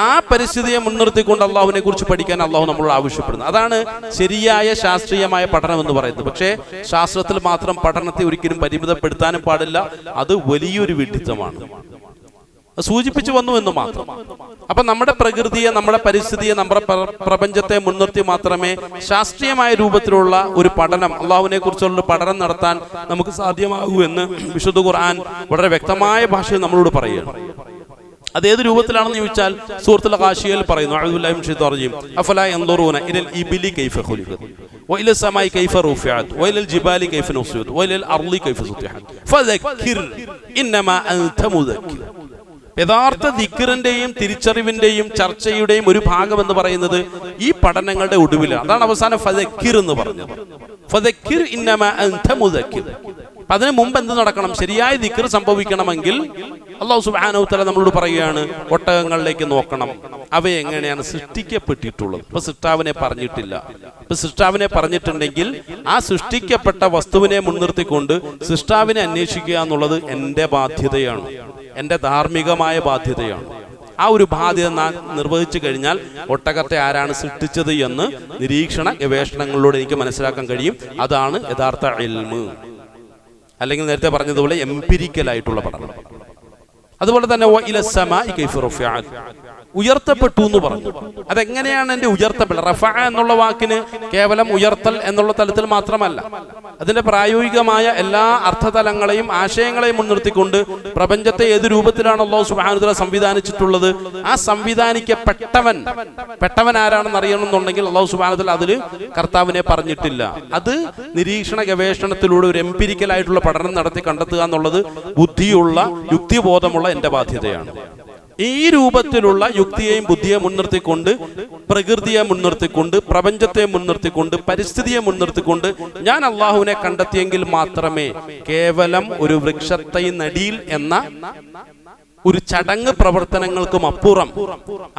ആ പരിസ്ഥിതിയെ മുൻനിർത്തിക്കൊണ്ട് അള്ളാഹുവിനെ കുറിച്ച് പഠിക്കാൻ അള്ളാഹു നമ്മളോട് ആവശ്യപ്പെടുന്നു. അതാണ് ശരിയായ ശാസ്ത്രീയമായ പഠനം എന്ന് പറയുന്നത്. പക്ഷേ ശാസ്ത്രത്തിൽ മാത്രം പഠനത്തെ ഒരിക്കലും പരിമിതപ്പെടുത്താനും പാടില്ല. അത് വലിയൊരു വിഡ്ഢിത്തമാണ്. സൂചിപ്പിച്ചു വന്നു എന്ന് മാത്രം. അപ്പൊ നമ്മുടെ പ്രകൃതിയെ, നമ്മുടെ പരിസ്ഥിതിയെ, നമ്മുടെ പ്രപഞ്ചത്തെ മുൻനിർത്തി മാത്രമേ ശാസ്ത്രീയമായ രൂപത്തിലുള്ള ഒരു പഠനം, അള്ളാഹുവിനെ കുറിച്ചുള്ള പഠനം നടത്താൻ നമുക്ക് സാധ്യമാകൂ എന്ന് വിശുദ്ധ ഖുർആൻ വളരെ വ്യക്തമായ ഭാഷയിൽ നമ്മളോട് പറയുകയാണ്. അതേത് രൂപത്തിലാണെന്ന് ചോദിച്ചാൽ സൂറത്തുൽ ഗാശിയയിൽ പറയുന്നു, അഊദു ബില്ലാഹി മിനശ് ശൈത്വാനിർ റജീം, അഫലാ യൻദുറൂന ഇലൽ ഇബ്ലി കൈഫ ഖുലിഖത് വഇലൽ സമാഇ കൈഫ റുഫിഅത് വഇലൽ ജിബാലി കൈഫ നുസിബത് വഇലൽ അർളി കൈഫ സുതിഹത് ഫദക്കിർ ഇന്നമാ അൻത മുദക്കിർ. യഥാർത്ഥ ദിക്റിന്റെയും തിരിച്ചറിവിന്റെയും ചർച്ചയുടെയും ഒരു ഭാഗം എന്ന് പറയുന്നത് ഈ പഠനങ്ങളുടെ ഒടുവിലാണ്. അതാണ് അവസാനം ഫദക്കിർ എന്ന് പറഞ്ഞത്. ഫദക്കിർ ഇന്നമാ അൻത മുദക്കിർ. അതിന് മുമ്പ് എന്ത് നടക്കണം? ശരിയായ ദിക്ർ സംഭവിക്കണമെങ്കിൽ അല്ലാഹു സുബ്ഹാനഹു വ തആല നമ്മളോട് പറയുകയാണ്, ഒട്ടകങ്ങളിലേക്ക് നോക്കണം, അവയെങ്ങനെയാണ് സൃഷ്ടിക്കപ്പെട്ടിട്ടുള്ളത്. ഇപ്പൊ സൃഷ്ടാവിനെ പറഞ്ഞിട്ടില്ല. ഇപ്പൊ സൃഷ്ടാവിനെ പറഞ്ഞിട്ടുണ്ടെങ്കിൽ ആ സൃഷ്ടിക്കപ്പെട്ട വസ്തുവിനെ മുൻനിർത്തിക്കൊണ്ട് സൃഷ്ടാവിനെ അന്വേഷിക്കുക എന്നുള്ളത് എൻ്റെ ബാധ്യതയാണ്, എൻ്റെ ധാർമ്മികമായ ബാധ്യതയാണ്. ആ ഒരു ബാധ്യത നാം നിർവഹിച്ചു കഴിഞ്ഞാൽ ഒട്ടകത്തെ ആരാണ് സൃഷ്ടിച്ചത് എന്ന് നിരീക്ഷണ ഗവേഷണങ്ങളിലൂടെ എനിക്ക് മനസ്സിലാക്കാൻ കഴിയും. അതാണ് യഥാർത്ഥ ഇൽമ്, അല്ലെങ്കിൽ നേരത്തെ പറഞ്ഞതുപോലെ എംപിരിക്കൽ ആയിട്ടുള്ള പഠനം. അതുപോലെ തന്നെ ഉയർത്തപ്പെട്ടു എന്ന് പറഞ്ഞു. അതെങ്ങനെയാണ് എൻ്റെ ഉയർത്തപ്പെടൽ? റഫഅ എന്നുള്ള വാക്കിന് കേവലം ഉയർത്തൽ എന്നുള്ള തലത്തിൽ മാത്രമല്ല, അതിന്റെ പ്രായോഗികമായ എല്ലാ അർത്ഥതലങ്ങളെയും ആശയങ്ങളെയും മുൻനിർത്തിക്കൊണ്ട് പ്രപഞ്ചത്തെ ഏത് രൂപത്തിലാണ് അല്ലാഹു സുബ്ഹാനഹു വ തആല സംവിധാനിച്ചിട്ടുള്ളത്, ആ സംവിധാനിക്കപ്പെട്ടവൻ ആരാണെന്ന് അറിയണമെന്നുണ്ടെങ്കിൽ അല്ലാഹു സുബ്ഹാനഹു വ തആല അതിൽ കർത്താവിനെ പറഞ്ഞിട്ടില്ല. അത് നിരീക്ഷണ ഗവേഷണത്തിലൂടെ ഒരു എംപിരിക്കലായിട്ടുള്ള പഠനം നടത്തി കണ്ടെത്തുക എന്നുള്ളത് ബുദ്ധിയുള്ള, യുക്തിബോധമുള്ള എൻ്റെ ബാധ്യതയാണ്. ഈ രൂപത്തിലുള്ള യുക്തിയെയും ബുദ്ധിയെ മുൻനിർത്തിക്കൊണ്ട്, പ്രകൃതിയെ മുൻനിർത്തിക്കൊണ്ട്, പ്രപഞ്ചത്തെ മുൻനിർത്തിക്കൊണ്ട്, പരിസ്ഥിതിയെ മുൻനിർത്തിക്കൊണ്ട് ഞാൻ അള്ളാഹുവിനെ കണ്ടെത്തിയെങ്കിൽ മാത്രമേ കേവലം ഒരു വൃക്ഷത്തൈ നടീൽ എന്ന ഒരു ചടങ്ങ് പ്രവർത്തനങ്ങൾക്കും അപ്പുറം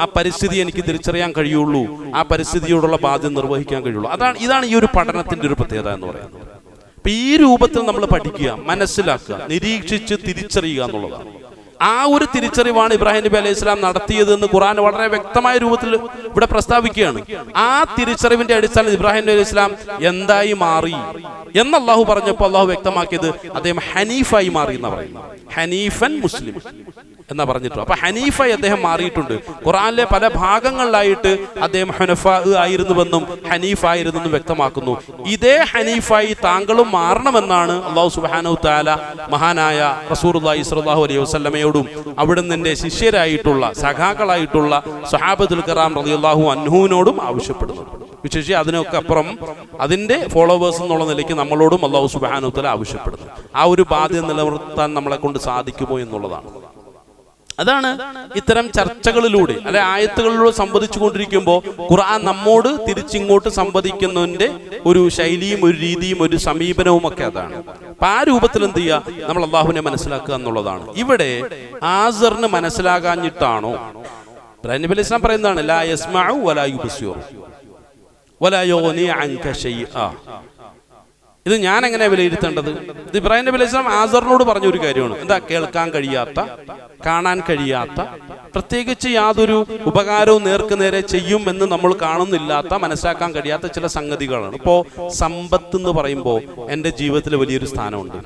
ആ പരിസ്ഥിതി എനിക്ക് തിരിച്ചറിയാൻ കഴിയുള്ളൂ, ആ പരിസ്ഥിതിയോടുള്ള ബാധ്യത നിർവഹിക്കാൻ കഴിയുള്ളൂ. ഇതാണ് ഈ ഒരു പഠനത്തിന്റെ ഒരു പ്രത്യേകത എന്ന് പറയുന്നത്. അപ്പൊ ഈ രൂപത്തിൽ നമ്മൾ പഠിക്കുക, മനസ്സിലാക്കുക, നിരീക്ഷിച്ച് തിരിച്ചറിയുക എന്നുള്ളതാണ്. ആ ഒരു തിരിച്ചറിവാണ് ഇബ്രാഹിം നബി അലൈഹി സ്വലാം നടത്തിയതെന്ന് ഖുർആൻ വളരെ വ്യക്തമായ രൂപത്തിൽ ഇവിടെ പ്രസ്താവിക്കുകയാണ്. ആ തിരിച്ചറിവിന്റെ അടിസ്ഥാനത്തിൽ ഇബ്രാഹിം നബി അലൈഹി സ്വലാം എന്തായി മാറി എന്ന് അള്ളാഹു പറഞ്ഞപ്പോൾ അള്ളാഹു വ്യക്തമാക്കിയത് അദ്ദേഹം ഹനീഫായി മാറി എന്ന് പറയുന്നു. ഹനീഫൻ മുസ്ലിം എന്നാ പറഞ്ഞിട്ടു. അപ്പൊ ഹനീഫായി അദ്ദേഹം മാറിയിട്ടുണ്ട്. ഖുർആനിലെ പല ഭാഗങ്ങളിലായിട്ട് അദ്ദേഹം ഹനഫാ ആയിരുന്നുവെന്നും ഹനീഫായിരുന്നെന്നും വ്യക്തമാക്കുന്നു. ഇതേ ഹനീഫായി താങ്കളും മാറണമെന്നാണ് അല്ലാഹു സുബ്ഹാനഹു തആല മഹാനായ റസൂലുള്ളാഹി സ്വല്ലല്ലാഹു അലൈഹി വസല്ലമയോടും അവിടുന്ന് ശിഷ്യരായിട്ടുള്ള സഖാക്കളായിട്ടുള്ള സ്വഹാബത്തുൽ കിറാം റളിയല്ലാഹു അൻഹുവിനോടും ആവശ്യപ്പെടുന്നു. വിശേഷിച്ച് അതിനൊക്കെ അപ്പുറം അതിന്റെ ഫോളോവേഴ്സ് എന്നുള്ള നിലയ്ക്ക് നമ്മളോടും അല്ലാഹു സുബ്ഹാനഹു തആല ആവശ്യപ്പെടുന്നു. ആ ഒരു ബാധ്യത നിലനിർത്താൻ നമ്മളെ കൊണ്ട് സാധിക്കുമോ എന്നുള്ളതാണ്. അതാണ് ഇത്തരം ചർച്ചകളിലൂടെ അല്ലെ ആയത്തുകളിലൂടെ സംവദിച്ചു കൊണ്ടിരിക്കുമ്പോൾ ഖുർആൻ നമ്മോട് തിരിച്ചിങ്ങോട്ട് സംവദിക്കുന്നതിന്റെ ഒരു ശൈലിയും ഒരു രീതിയും ഒരു സമീപനവും ഒക്കെ അതാണ്. അപ്പൊ ആ രൂപത്തിൽ എന്ത് ചെയ്യുക, നമ്മൾ അള്ളാഹുവിനെ മനസ്സിലാക്കുക എന്നുള്ളതാണ്. ഇവിടെ ആസറിന് മനസ്സിലാകാഞ്ഞിട്ടാണോ? ഇബ്രാഹിം നബി അലൈഹി സ്വലാം പറയുന്നതാണ്, ലാ യസ്മഉ വലാ യുബ്സിറു വലാ യുഗ്നി അൻക ശൈഅ. ഇത് ഞാൻ എങ്ങനെ വിലയിരുത്തേണ്ടത്? ഇത് ഇബ്രാഹിം നബി അലൈഹി സ്വലാം ആസറിനോട് പറഞ്ഞ ഒരു കാര്യമാണ്. എന്താ? കേൾക്കാൻ കഴിയാത്ത, കാണാൻ കഴിയാത്ത, പ്രത്യേകിച്ച് യാതൊരു ഉപകാരവും നേർക്ക് നേരെ ചെയ്യും എന്ന് നമ്മൾ കാണുന്നില്ലാത്ത, മനസ്സിലാക്കാൻ കഴിയാത്ത ചില സംഗതികളാണ്. ഇപ്പോൾ സമ്പത്ത് എന്ന് പറയുമ്പോൾ എൻ്റെ ജീവിതത്തിൽ വലിയൊരു സ്ഥാനമുണ്ട്.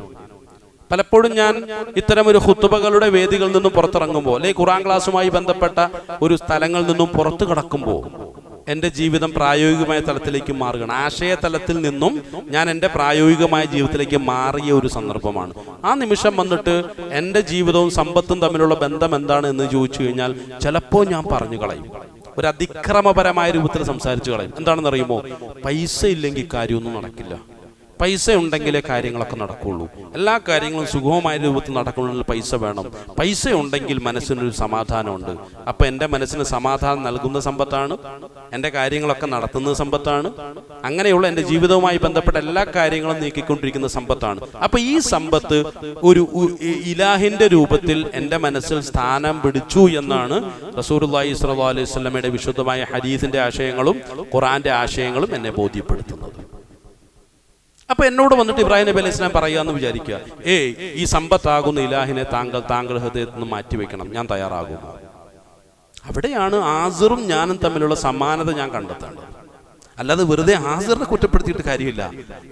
പലപ്പോഴും ഞാൻ ഇത്തരം ഒരു ഖുത്ബകളുടെ വേദികളിൽ നിന്നും പുറത്തിറങ്ങുമ്പോൾ അല്ലെങ്കിൽ ഖുർആൻ ക്ലാസ്സുമായി ബന്ധപ്പെട്ട ഒരു സ്ഥലങ്ങളിൽ നിന്നും പുറത്തു കടക്കുമ്പോൾ എൻ്റെ ജീവിതം പ്രായോഗികമായ തലത്തിലേക്ക് മാറുകയാണ്. ആശയ തലത്തിൽ നിന്നും ഞാൻ എൻ്റെ പ്രായോഗികമായ ജീവിതത്തിലേക്ക് മാറിയ ഒരു സന്ദർഭമാണ്. ആ നിമിഷം വന്നിട്ട് എൻ്റെ ജീവിതവും സമ്പത്തും തമ്മിലുള്ള ബന്ധം എന്താണ് എന്ന് ചോദിച്ചു കഴിഞ്ഞാൽ ചിലപ്പോൾ ഞാൻ പറഞ്ഞു കളയും, ഒരു അതിക്രമപരമായ രൂപത്തിൽ സംസാരിച്ചു കളയും. എന്താണെന്ന് അറിയുമോ? പൈസ ഇല്ലെങ്കിൽ കാര്യമൊന്നും നടക്കില്ല. പൈസ ഉണ്ടെങ്കിലേ കാര്യങ്ങളൊക്കെ നടക്കുള്ളൂ. എല്ലാ കാര്യങ്ങളും സുഗമമായ രൂപത്തിൽ നടക്കണമെങ്കിൽ പൈസ വേണം. പൈസ ഉണ്ടെങ്കിൽ മനസ്സിനൊരു സമാധാനമുണ്ട്. അപ്പം എൻ്റെ മനസ്സിന് സമാധാനം നൽകുന്ന സമ്പത്താണ്, എൻ്റെ കാര്യങ്ങളൊക്കെ നടത്തുന്ന സമ്പത്താണ്, അങ്ങനെയുള്ള എൻ്റെ ജീവിതവുമായി ബന്ധപ്പെട്ട എല്ലാ കാര്യങ്ങളും നീക്കിക്കൊണ്ടിരിക്കുന്ന സമ്പത്താണ്. അപ്പം ഈ സമ്പത്ത് ഒരു ഇലാഹിൻ്റെ രൂപത്തിൽ എൻ്റെ മനസ്സിൽ സ്ഥാനം പിടിച്ചു എന്നാണ് റസൂലുള്ളാഹി സ്വല്ലല്ലാഹു അലൈഹി വസല്ലമയുടെ വിശുദ്ധമായ ഹദീസിൻ്റെ ആശയങ്ങളും ഖുർആന്റെ ആശയങ്ങളും എന്നെ ബോധ്യപ്പെടുത്തുന്നത്. അപ്പൊ എന്നോട് വന്നിട്ട് ഇബ്രാഹിം നബി അലൈഹി സ്വലാം പറയാന്ന് വിചാരിക്കുക, ഈ സമ്പത്താകുന്ന ഇലാഹിനെ താങ്കൾ ഹൃദയത്തിൽ നിന്ന് മാറ്റിവെക്കണം, ഞാൻ തയ്യാറാകുമോ? അവിടെയാണ് ആസിറും ഞാനും തമ്മിലുള്ള സമാനത ഞാൻ കണ്ടെത്തേണ്ടത്. അല്ലാതെ വെറുതെ ആസിറിനെ കുറ്റപ്പെടുത്തിയിട്ട് കാര്യമില്ല.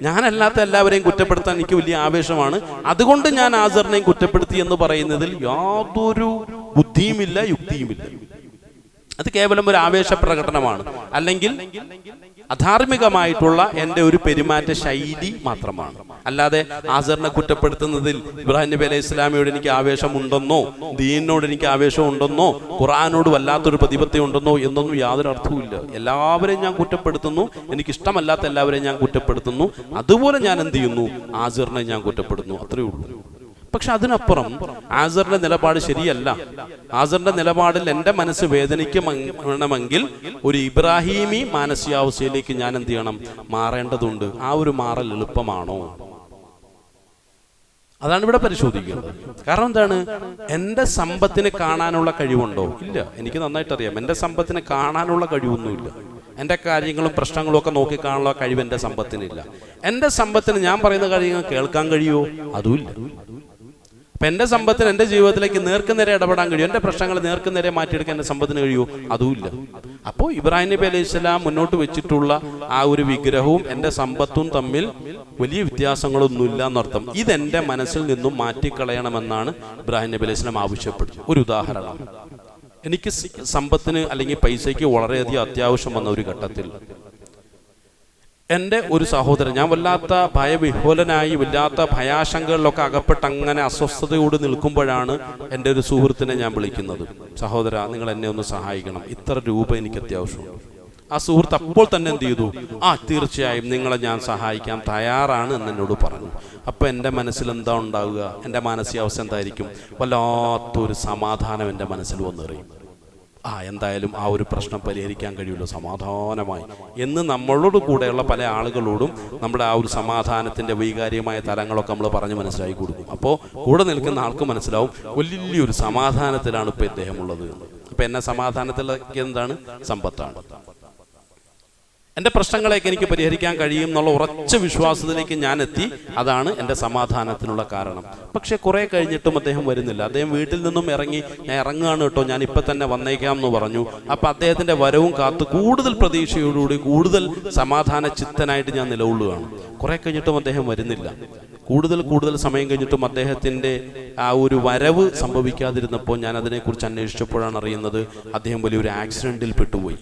ഞാനല്ലാത്ത എല്ലാവരെയും കുറ്റപ്പെടുത്താൻ എനിക്ക് വലിയ ആവേശമാണ്, അതുകൊണ്ട് ഞാൻ ആസിറിനെയും കുറ്റപ്പെടുത്തി എന്ന് പറയുന്നതിൽ യാതൊരു ബുദ്ധിയുമില്ല, യുക്തിയുമില്ല. അത് കേവലം ഒരു ആവേശ പ്രകടനമാണ്, അല്ലെങ്കിൽ അധാർമികമായിട്ടുള്ള എൻ്റെ ഒരു പെരുമാറ്റ ശൈലി മാത്രമാണ്. അല്ലാതെ ആസറിനെ കുറ്റപ്പെടുത്തുന്നതിൽ ഇബ്രാഹിം നബി അലൈഹി സ്വലാമിയോട് എനിക്ക് ആവേശമുണ്ടെന്നോ, ദീനിനോട് എനിക്ക് ആവേശമുണ്ടെന്നോ, ഖുർആനോട് വല്ലാത്തൊരു പ്രതിപത്തി ഉണ്ടെന്നോ എന്നൊന്നും യാതൊരു അർത്ഥവുമില്ല. എല്ലാവരെയും ഞാൻ കുറ്റപ്പെടുത്തുന്നു, എനിക്കിഷ്ടമല്ലാത്ത എല്ലാവരെയും ഞാൻ കുറ്റപ്പെടുത്തുന്നു. അതുപോലെ ഞാൻ എന്ത് ചെയ്യുന്നു? ആസറിനെ ഞാൻ കുറ്റപ്പെടുത്തുന്നു, അത്രയേ ഉള്ളൂ. പക്ഷെ അതിനപ്പുറം ആസറിന്റെ നിലപാട് ശരിയല്ല. ആസറിന്റെ നിലപാടിൽ എൻ്റെ മനസ്സ് വേദനിക്കണമെങ്കിൽ ഒരു ഇബ്രാഹിമി മാനസികാവസ്ഥയിലേക്ക് ഞാൻ എന്ത് ചെയ്യണം? മാറേണ്ടതുണ്ട്. ആ ഒരു മാറൽ എളുപ്പമാണോ? അതാണ് ഇവിടെ പരിശോധിക്കേണ്ടത്. കാരണം എന്താണ്? എൻ്റെ സമ്പത്തിനെ കാണാനുള്ള കഴിവുണ്ടോ? ഇല്ല. എനിക്ക് നന്നായിട്ട് അറിയാം, എൻ്റെ സമ്പത്തിനെ കാണാനുള്ള കഴിവൊന്നുമില്ല. എൻ്റെ കാര്യങ്ങളും പ്രശ്നങ്ങളും ഒക്കെ നോക്കിക്കാണാനുള്ള കഴിവ് എൻ്റെ സമ്പത്തിനില്ല. എൻ്റെ സമ്പത്തിന് ഞാൻ പറയുന്ന കാര്യങ്ങൾ കേൾക്കാൻ കഴിയുമോ? അതുമില്ല. അപ്പം എൻ്റെ സമ്പത്തിന് എൻ്റെ ജീവിതത്തിലേക്ക് നേർക്കുനേരെ ഇടപെടാൻ കഴിയും, എൻ്റെ പ്രശ്നങ്ങൾ നേർക്കുനേരെ മാറ്റിയെടുക്കാൻ എൻ്റെ സമ്പത്തിന് കഴിയുമോ? അതുമില്ല. അപ്പോൾ ഇബ്രാഹിം നബി അലൈഹി സ്വലാം മുന്നോട്ട് വെച്ചിട്ടുള്ള ആ ഒരു വിഗ്രഹവും എൻ്റെ സമ്പത്തും തമ്മിൽ വലിയ വ്യത്യാസങ്ങളൊന്നുമില്ല എന്നർത്ഥം. ഇതെൻ്റെ മനസ്സിൽ നിന്നും മാറ്റിക്കളയണമെന്നാണ് ഇബ്രാഹിം നബി അലൈഹി സ്വലാം ആവശ്യപ്പെട്ടത്. ഒരു ഉദാഹരണം, എനിക്ക് സമ്പത്തിന് അല്ലെങ്കിൽ പൈസയ്ക്ക് വളരെയധികം അത്യാവശ്യം വന്ന ഒരു ഘട്ടത്തിൽ എൻ്റെ ഒരു സഹോദരൻ, ഞാൻ വല്ലാത്ത ഭയവിഹ്വലനായി വല്ലാത്ത ഭയാശങ്കകളിലൊക്കെ അകപ്പെട്ട് അങ്ങനെ അസ്വസ്ഥതയോട് നിൽക്കുമ്പോഴാണ് എൻ്റെ ഒരു സുഹൃത്തിനെ ഞാൻ വിളിക്കുന്നത്. സഹോദര, നിങ്ങൾ എന്നെ ഒന്ന് സഹായിക്കണം, ഇത്ര രൂപ എനിക്ക് അത്യാവശ്യമുണ്ട്. ആ സുഹൃത്ത് അപ്പോൾ തന്നെ എന്ത് ചെയ്തു? തീർച്ചയായും നിങ്ങളെ ഞാൻ സഹായിക്കാൻ തയ്യാറാണ് എന്നോട് പറഞ്ഞു. അപ്പം എൻ്റെ മനസ്സിൽ എന്താ ഉണ്ടാവുക? എൻ്റെ മാനസികാവസ്ഥ എന്തായിരിക്കും? വല്ലാത്തൊരു സമാധാനം എൻ്റെ മനസ്സിൽ വന്നെറിയും. എന്തായാലും ആ ഒരു പ്രശ്നം പരിഹരിക്കാൻ കഴിയുമല്ലോ സമാധാനമായി എന്ന് നമ്മളോട് കൂടെയുള്ള പല ആളുകളോടും നമ്മുടെ ആ ഒരു സമാധാനത്തിൻ്റെ വൈകാരികമായ തലങ്ങളൊക്കെ നമ്മൾ പറഞ്ഞ് മനസ്സിലാക്കി കൊടുക്കും. അപ്പോൾ കൂടെ നിൽക്കുന്ന ആൾക്ക് മനസ്സിലാവും വലിയൊരു സമാധാനത്തിലാണ് ഇപ്പോൾ ഇദ്ദേഹം ഉള്ളത്. അപ്പം എന്നെ സമാധാനത്തിലൊക്കെ എന്താണ്? സമ്പത്താണ്. എൻ്റെ പ്രശ്നങ്ങളെയൊക്കെ എനിക്ക് പരിഹരിക്കാൻ കഴിയും എന്നുള്ള ഉറച്ച വിശ്വാസത്തിലേക്ക് ഞാൻ എത്തി. അതാണ് എൻ്റെ സമാധാനത്തിനുള്ള കാരണം. പക്ഷെ കുറെ കഴിഞ്ഞിട്ടും അദ്ദേഹം വരുന്നില്ല. അദ്ദേഹം വീട്ടിൽ നിന്നും ഇറങ്ങി, ഞാൻ ഇറങ്ങുകയാണ് കേട്ടോ, ഞാൻ ഇപ്പം തന്നെ വന്നേക്കാം എന്ന് പറഞ്ഞു. അപ്പം അദ്ദേഹത്തിൻ്റെ വരവും കാത്ത് കൂടുതൽ പ്രതീക്ഷയോടുകൂടി കൂടുതൽ സമാധാന ചിത്തനായിട്ട് ഞാൻ നിലകൊള്ളുകയാണ്. കുറെ കഴിഞ്ഞിട്ടും അദ്ദേഹം വരുന്നില്ല. കൂടുതൽ സമയം കഴിഞ്ഞിട്ടും അദ്ദേഹത്തിൻ്റെ ആ ഒരു വരവ് സംഭവിക്കാതിരുന്നപ്പോൾ ഞാൻ അതിനെക്കുറിച്ച് അന്വേഷിച്ചപ്പോഴാണ് അറിയുന്നത് അദ്ദേഹം വലിയൊരു ആക്സിഡൻറ്റിൽ പെട്ടുപോയി.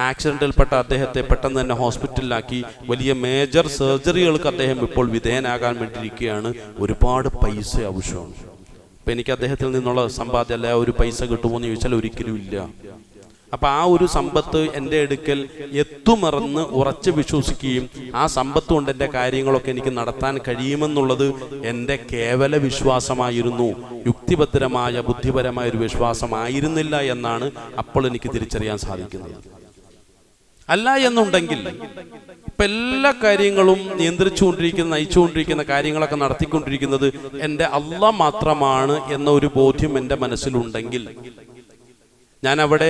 ആക്സിഡൻറ്റിൽപ്പെട്ട അദ്ദേഹത്തെ പെട്ടെന്ന് തന്നെ ഹോസ്പിറ്റലിലാക്കി. വലിയ മേജർ സർജറികൾക്ക് അദ്ദേഹം ഇപ്പോൾ വിധേയനാകാൻ വേണ്ടിയിരിക്കുകയാണ്. ഒരുപാട് പൈസ ആവശ്യമാണ്. അപ്പം എനിക്ക് അദ്ദേഹത്തിൽ നിന്നുള്ള സമ്പാദ്യം അല്ല ഒരു പൈസ കിട്ടുമോ എന്ന് ചോദിച്ചാൽ ഒരിക്കലും ഇല്ല. അപ്പം ആ ഒരു സമ്പത്ത് എൻ്റെ അടുക്കൽ എത്തുമറന്ന് ഉറച്ച് വിശ്വസിക്കുകയും ആ സമ്പത്ത് കൊണ്ട് എൻ്റെ കാര്യങ്ങളൊക്കെ എനിക്ക് നടത്താൻ കഴിയുമെന്നുള്ളത് എൻ്റെ കേവല വിശ്വാസമായിരുന്നു, യുക്തിഭദ്രമായ ബുദ്ധിപരമായ ഒരു വിശ്വാസമായിരുന്നില്ല എന്നാണ് അപ്പോൾ എനിക്ക് തിരിച്ചറിയാൻ സാധിക്കുന്നത്. അല്ല എന്നുണ്ടെങ്കിൽ ഇപ്പം എല്ലാ കാര്യങ്ങളും നയിച്ചുകൊണ്ടിരിക്കുന്ന കാര്യങ്ങളൊക്കെ നടത്തിക്കൊണ്ടിരിക്കുന്നത് എൻ്റെ അള്ളാഹ് മാത്രമാണ് എന്ന ഒരു ബോധ്യം എൻ്റെ മനസ്സിലുണ്ടെങ്കിൽ ഞാൻ അവിടെ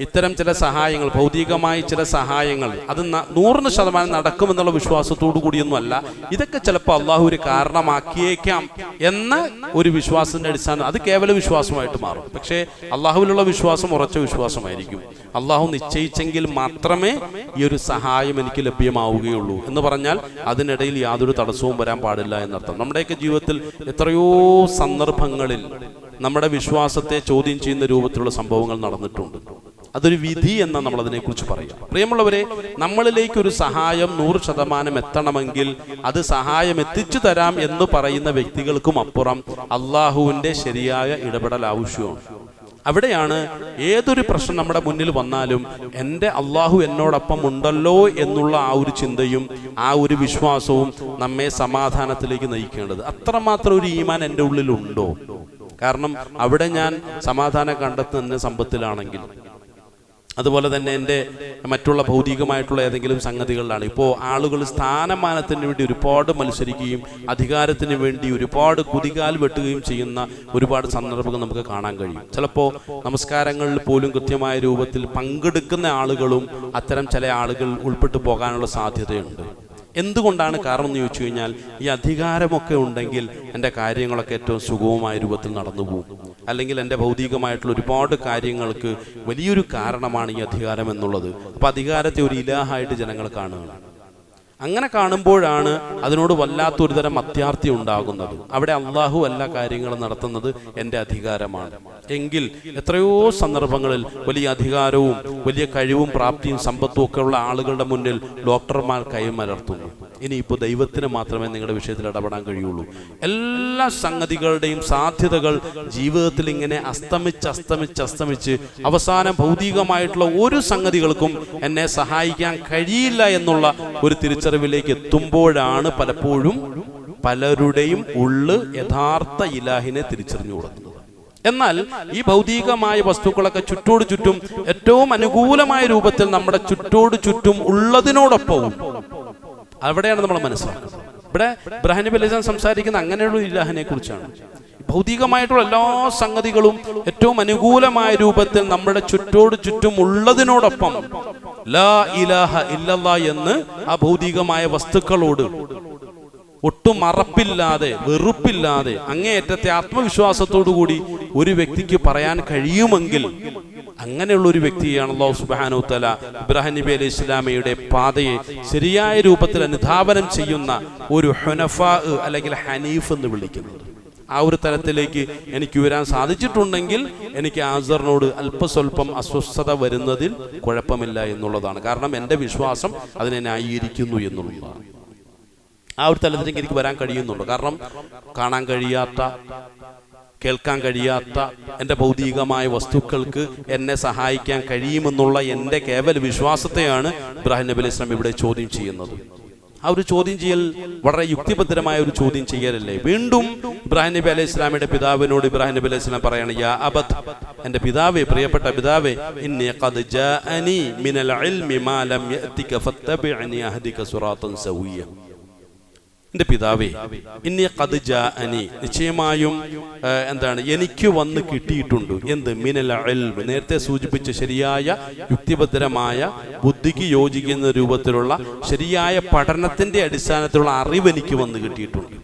ഇത്തരം ചില സഹായങ്ങൾ, ഭൗതികമായി ചില സഹായങ്ങൾ, അത് 100% നടക്കുമെന്നുള്ള വിശ്വാസത്തോടു കൂടിയൊന്നും അല്ല, ഇതൊക്കെ ചിലപ്പോൾ അള്ളാഹു ഒരു കാരണമാക്കിയേക്കാം എന്ന ഒരു വിശ്വാസത്തിന്റെ അടിസ്ഥാനം, അത് കേവല വിശ്വാസമായിട്ട് മാറും. പക്ഷേ അള്ളാഹുവിലുള്ള വിശ്വാസം ഉറച്ച വിശ്വാസമായിരിക്കും. അള്ളാഹു നിശ്ചയിച്ചെങ്കിൽ മാത്രമേ ഈ ഒരു സഹായം എനിക്ക് ലഭ്യമാവുകയുള്ളൂ എന്ന് പറഞ്ഞാൽ അതിനിടയിൽ യാതൊരു തടസ്സവും വരാൻ പാടില്ല എന്നർത്ഥം. നമ്മുടെയൊക്കെ ജീവിതത്തിൽ എത്രയോ സന്ദർഭങ്ങളിൽ നമ്മുടെ വിശ്വാസത്തെ ചോദ്യം ചെയ്യുന്ന രൂപത്തിലുള്ള സംഭവങ്ങൾ നടന്നിട്ടുണ്ട്. അതൊരു വിധി എന്ന് നമ്മൾ അതിനെക്കുറിച്ച് പറയാം. പ്രിയമുള്ളവരെ, നമ്മളിലേക്ക് ഒരു സഹായം 100% എത്തണമെങ്കിൽ അത് സഹായം എത്തിച്ചു തരാം എന്ന് പറയുന്ന വ്യക്തികൾക്കും അപ്പുറം അള്ളാഹുവിൻ്റെ ശരിയായ ഇടപെടൽ ആവശ്യമാണ്. അവിടെയാണ് ഏതൊരു പ്രശ്നം നമ്മുടെ മുന്നിൽ വന്നാലും എൻ്റെ അള്ളാഹു എന്നോടൊപ്പം ഉണ്ടല്ലോ എന്നുള്ള ആ ഒരു ചിന്തയും ആ ഒരു വിശ്വാസവും നമ്മെ സമാധാനത്തിലേക്ക് നയിക്കേണ്ടത്. അത്രമാത്രം ഒരു ഈമാൻ എൻ്റെ ഉള്ളിലുണ്ടോ? കാരണം അവിടെ ഞാൻ സമാധാനം കണ്ടെത്തുന്ന സമ്പത്തിലാണെങ്കിൽ, അതുപോലെ തന്നെ എൻ്റെ മറ്റുള്ള ഭൗതികമായിട്ടുള്ള ഏതെങ്കിലും സംഗതികളിലാണ്. ഇപ്പോൾ ആളുകൾ സ്ഥാനമാനത്തിന് വേണ്ടി ഒരുപാട് മത്സരിക്കുകയും അധികാരത്തിന് വേണ്ടി ഒരുപാട് കുതികാൽ വെട്ടുകയും ചെയ്യുന്ന ഒരുപാട് സന്ദർഭങ്ങൾ നമുക്ക് കാണാൻ കഴിയും. ചിലപ്പോൾ നമസ്കാരങ്ങളിൽ പോലും കൃത്യമായ രൂപത്തിൽ പങ്കെടുക്കുന്ന ആളുകളും അത്തരം ചില ആളുകൾ ഉൾപ്പെട്ടു പോകാനുള്ള സാധ്യതയുണ്ട്. എന്തുകൊണ്ടാണ് കാരണം എന്ന് ചോദിച്ചു കഴിഞ്ഞാൽ, ഈ അധികാരമൊക്കെ ഉണ്ടെങ്കിൽ എൻ്റെ കാര്യങ്ങളൊക്കെ ഏറ്റവും സുഗമമായ രൂപത്തിൽ നടന്നു പോകും. അല്ലെങ്കിൽ എൻ്റെ ഭൗതികമായിട്ടുള്ള ഒരുപാട് കാര്യങ്ങൾക്ക് വലിയൊരു കാരണമാണ് ഈ അധികാരം എന്നുള്ളത്. അപ്പം അധികാരത്തെ ഒരു ഇലാഹായിട്ട് ജനങ്ങൾ കാണുകയാണ്. അങ്ങനെ കാണുമ്പോഴാണ് അതിനോട് വല്ലാത്തൊരു തരം അത്യാർത്തി ഉണ്ടാകുന്നത്. അവിടെ അള്ളാഹു എല്ലാ കാര്യങ്ങളും നടത്തുന്നത് എൻ്റെ അധികാരമാണ് എങ്കിൽ എത്രയോ സന്ദർഭങ്ങളിൽ വലിയ അധികാരവും വലിയ കഴിവും പ്രാപ്തിയും സമ്പത്തും ഒക്കെ ഉള്ള ആളുകളുടെ മുന്നിൽ ഡോക്ടർമാർ കൈമലർത്തുന്നു. ഇനിയിപ്പോൾ ദൈവത്തിന് മാത്രമേ നിങ്ങളുടെ വിഷയത്തിൽ ഇടപെടാൻ കഴിയുള്ളൂ. എല്ലാ സംഗതികളുടെയും സാധ്യതകൾ ജീവിതത്തിൽ ഇങ്ങനെ അസ്തമിച്ച് അവസാനം ഭൗതികമായിട്ടുള്ള ഒരു സംഗതികൾക്കും എന്നെ സഹായിക്കാൻ കഴിയില്ല എന്നുള്ള ഒരു തിരിച്ചറിവിലേക്ക് എത്തുമ്പോഴാണ് പലപ്പോഴും പലരുടെയും ഉള്ള് യഥാർത്ഥ ഇലാഹിനെ തിരിച്ചറിഞ്ഞു കൊടുക്കുന്നത്. എന്നാൽ ഈ ഭൗതികമായ വസ്തുക്കളൊക്കെ ചുറ്റോട് ചുറ്റും ഏറ്റവും അനുകൂലമായ രൂപത്തിൽ നമ്മുടെ ചുറ്റോട് ചുറ്റും ഉള്ളതിനോടൊപ്പവും അവിടെയാണ് നമ്മൾ മനസ്സിലാക്കുന്നത്. ഇവിടെ ഇബ്രാഹിം നബി അലൈഹി സ്വലാം സംസാരിക്കുന്ന അങ്ങനെയുള്ള ഇലാഹിനെ കുറിച്ചാണ്. ഭൗതികമായിട്ടുള്ള എല്ലാ സംഗതികളും ഏറ്റവും അനുകൂലമായ രൂപത്തിൽ നമ്മുടെ ചുറ്റോട് ചുറ്റും ഉള്ളതിനോടൊപ്പം ലാ ഇലാഹ ഇല്ലല്ലാഹ് എന്ന് ആ ഭൗതികമായ വസ്തുക്കളോട് ഒട്ടും മറപ്പില്ലാതെ വെറുപ്പില്ലാതെ അങ്ങേയറ്റത്തെ ആത്മവിശ്വാസത്തോടുകൂടി ഒരു വ്യക്തിക്ക് പറയാൻ കഴിയുമെങ്കിൽ അങ്ങനെയുള്ള ഒരു വ്യക്തിയാണ് അല്ലാഹു സുബ്ഹാനഹു വ തആല ഇബ്രാഹിം നബി അലൈഹി സ്വലാമയുടെ പാതയെ ശരിയായ രൂപത്തിൽ അനുധാവനം ചെയ്യുന്ന ഒരു ഹുനഫാ അല്ലെങ്കിൽ ഹനീഫ് എന്ന് വിളിക്കുന്നത്. ആ ഒരു തലത്തിലേക്ക് എനിക്ക് വരാൻ സാധിച്ചിട്ടുണ്ടെങ്കിൽ എനിക്ക് ആസറിനോട് അല്പസ്വല്പം അസ്വസ്ഥത വരുന്നതിൽ കുഴപ്പമില്ല എന്നുള്ളതാണ്. കാരണം എൻ്റെ വിശ്വാസം അതിനെ ന്യായീകരിക്കുന്നു എന്നുള്ളതാണ്. ആ ഒരു തലത്തിലേക്ക് എനിക്ക് വരാൻ കഴിയുന്നുണ്ട്. കാരണം കാണാൻ കഴിയാത്ത, കേൾക്കാൻ കഴിയാത്ത എൻ്റെ ഭൗതികമായ വസ്തുക്കൾക്ക് എന്നെ സഹായിക്കാൻ കഴിയുമെന്നുള്ള എൻ്റെ കേവല വിശ്വാസത്തെയാണ് ഇബ്രാഹിം നബി അലൈഹി സ്വലാം ഇവിടെ ചോദ്യം ചെയ്യുന്നത്. ആ ഒരു ചോദ്യം ചെയ്യൽ വളരെ യുക്തിഭദ്രമായ ഒരു ചോദ്യം ചെയ്യലല്ലേ. വീണ്ടും ഇബ്രാഹിം നബി അലൈഹി സ്വലാമിയുടെ പിതാവിനോട് ഇബ്രാഹിം നബി അലൈഹി സ്വലാം പറയാണ്, യാ അബത്, എൻ്റെ പിതാവേ, പ്രിയപ്പെട്ട പിതാവേ, ഇന്നി ഖദ് ജാഅനി മിനൽ ഇൽമി മാ ലം യഅതിക ഫത്തബിഅനി അഹ്ദിക സിറാത്തൻ സവിയ്യ. എൻ്റെ പിതാവേ, ഇന്നി ഖദ് ജാഅനി, നിശ്ചയമായും എനിക്ക് വന്ന് കിട്ടിയിട്ടുണ്ട്. എന്ത്? മിനൽ ഇൽമ്, നേരത്തെ സൂചിപ്പിച്ച ശരിയായ യുക്തിഭദ്രമായ ബുദ്ധിക്ക് യോജിക്കുന്ന രൂപത്തിലുള്ള ശരിയായ പഠനത്തിന്റെ അടിസ്ഥാനത്തിലുള്ള അറിവ് എനിക്ക് വന്ന് കിട്ടിയിട്ടുണ്ട്.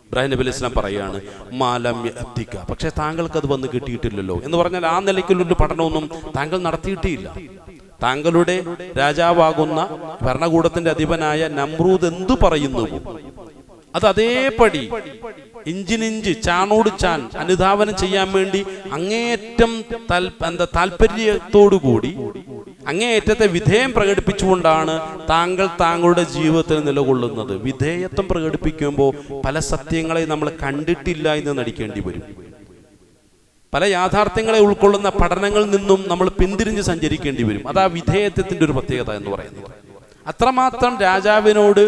ഇബ്രാഹിം നബി അലൈഹി സ്വലാം പറയാണ്, മാലം യഅതിക, പക്ഷെ താങ്കൾക്ക് അത് വന്ന് കിട്ടിയിട്ടില്ലല്ലോ. എന്ന് പറഞ്ഞാൽ ആ നിലയ്ക്കുള്ളൊരു പഠനമൊന്നും താങ്കൾ നടത്തിയിട്ടില്ല. താങ്കളുടെ രാജാവാകുന്ന ഭരണകൂടത്തിന്റെ അധിപനായ നമ്രൂദ് എന്തു പറയുന്നു അത് അതേപടി ഇഞ്ചിനിഞ്ച് ചാണോട് ചാൻ അനുധാവനം ചെയ്യാൻ വേണ്ടി അങ്ങേയറ്റം താല്പര്യത്തോടുകൂടി അങ്ങേയറ്റത്തെ വിധേയം പ്രകടിപ്പിച്ചുകൊണ്ടാണ് താങ്കളുടെ ജീവിതത്തിൽ നിലകൊള്ളുന്നത്. വിധേയത്വം പ്രകടിപ്പിക്കുമ്പോൾ പല സത്യങ്ങളെ നമ്മൾ കണ്ടിട്ടില്ല എന്ന് നടിക്കേണ്ടി വരും. പല യാഥാർത്ഥ്യങ്ങളെ ഉൾക്കൊള്ളുന്ന പഠനങ്ങളിൽ നിന്നും നമ്മൾ പിന്തിരിഞ്ഞ് സഞ്ചരിക്കേണ്ടി വരും. അതാ വിധേയത്വത്തിന്റെ ഒരു പ്രത്യേകത എന്ന് പറയുന്നത്. അത്രമാത്രം രാജാവിനോട്,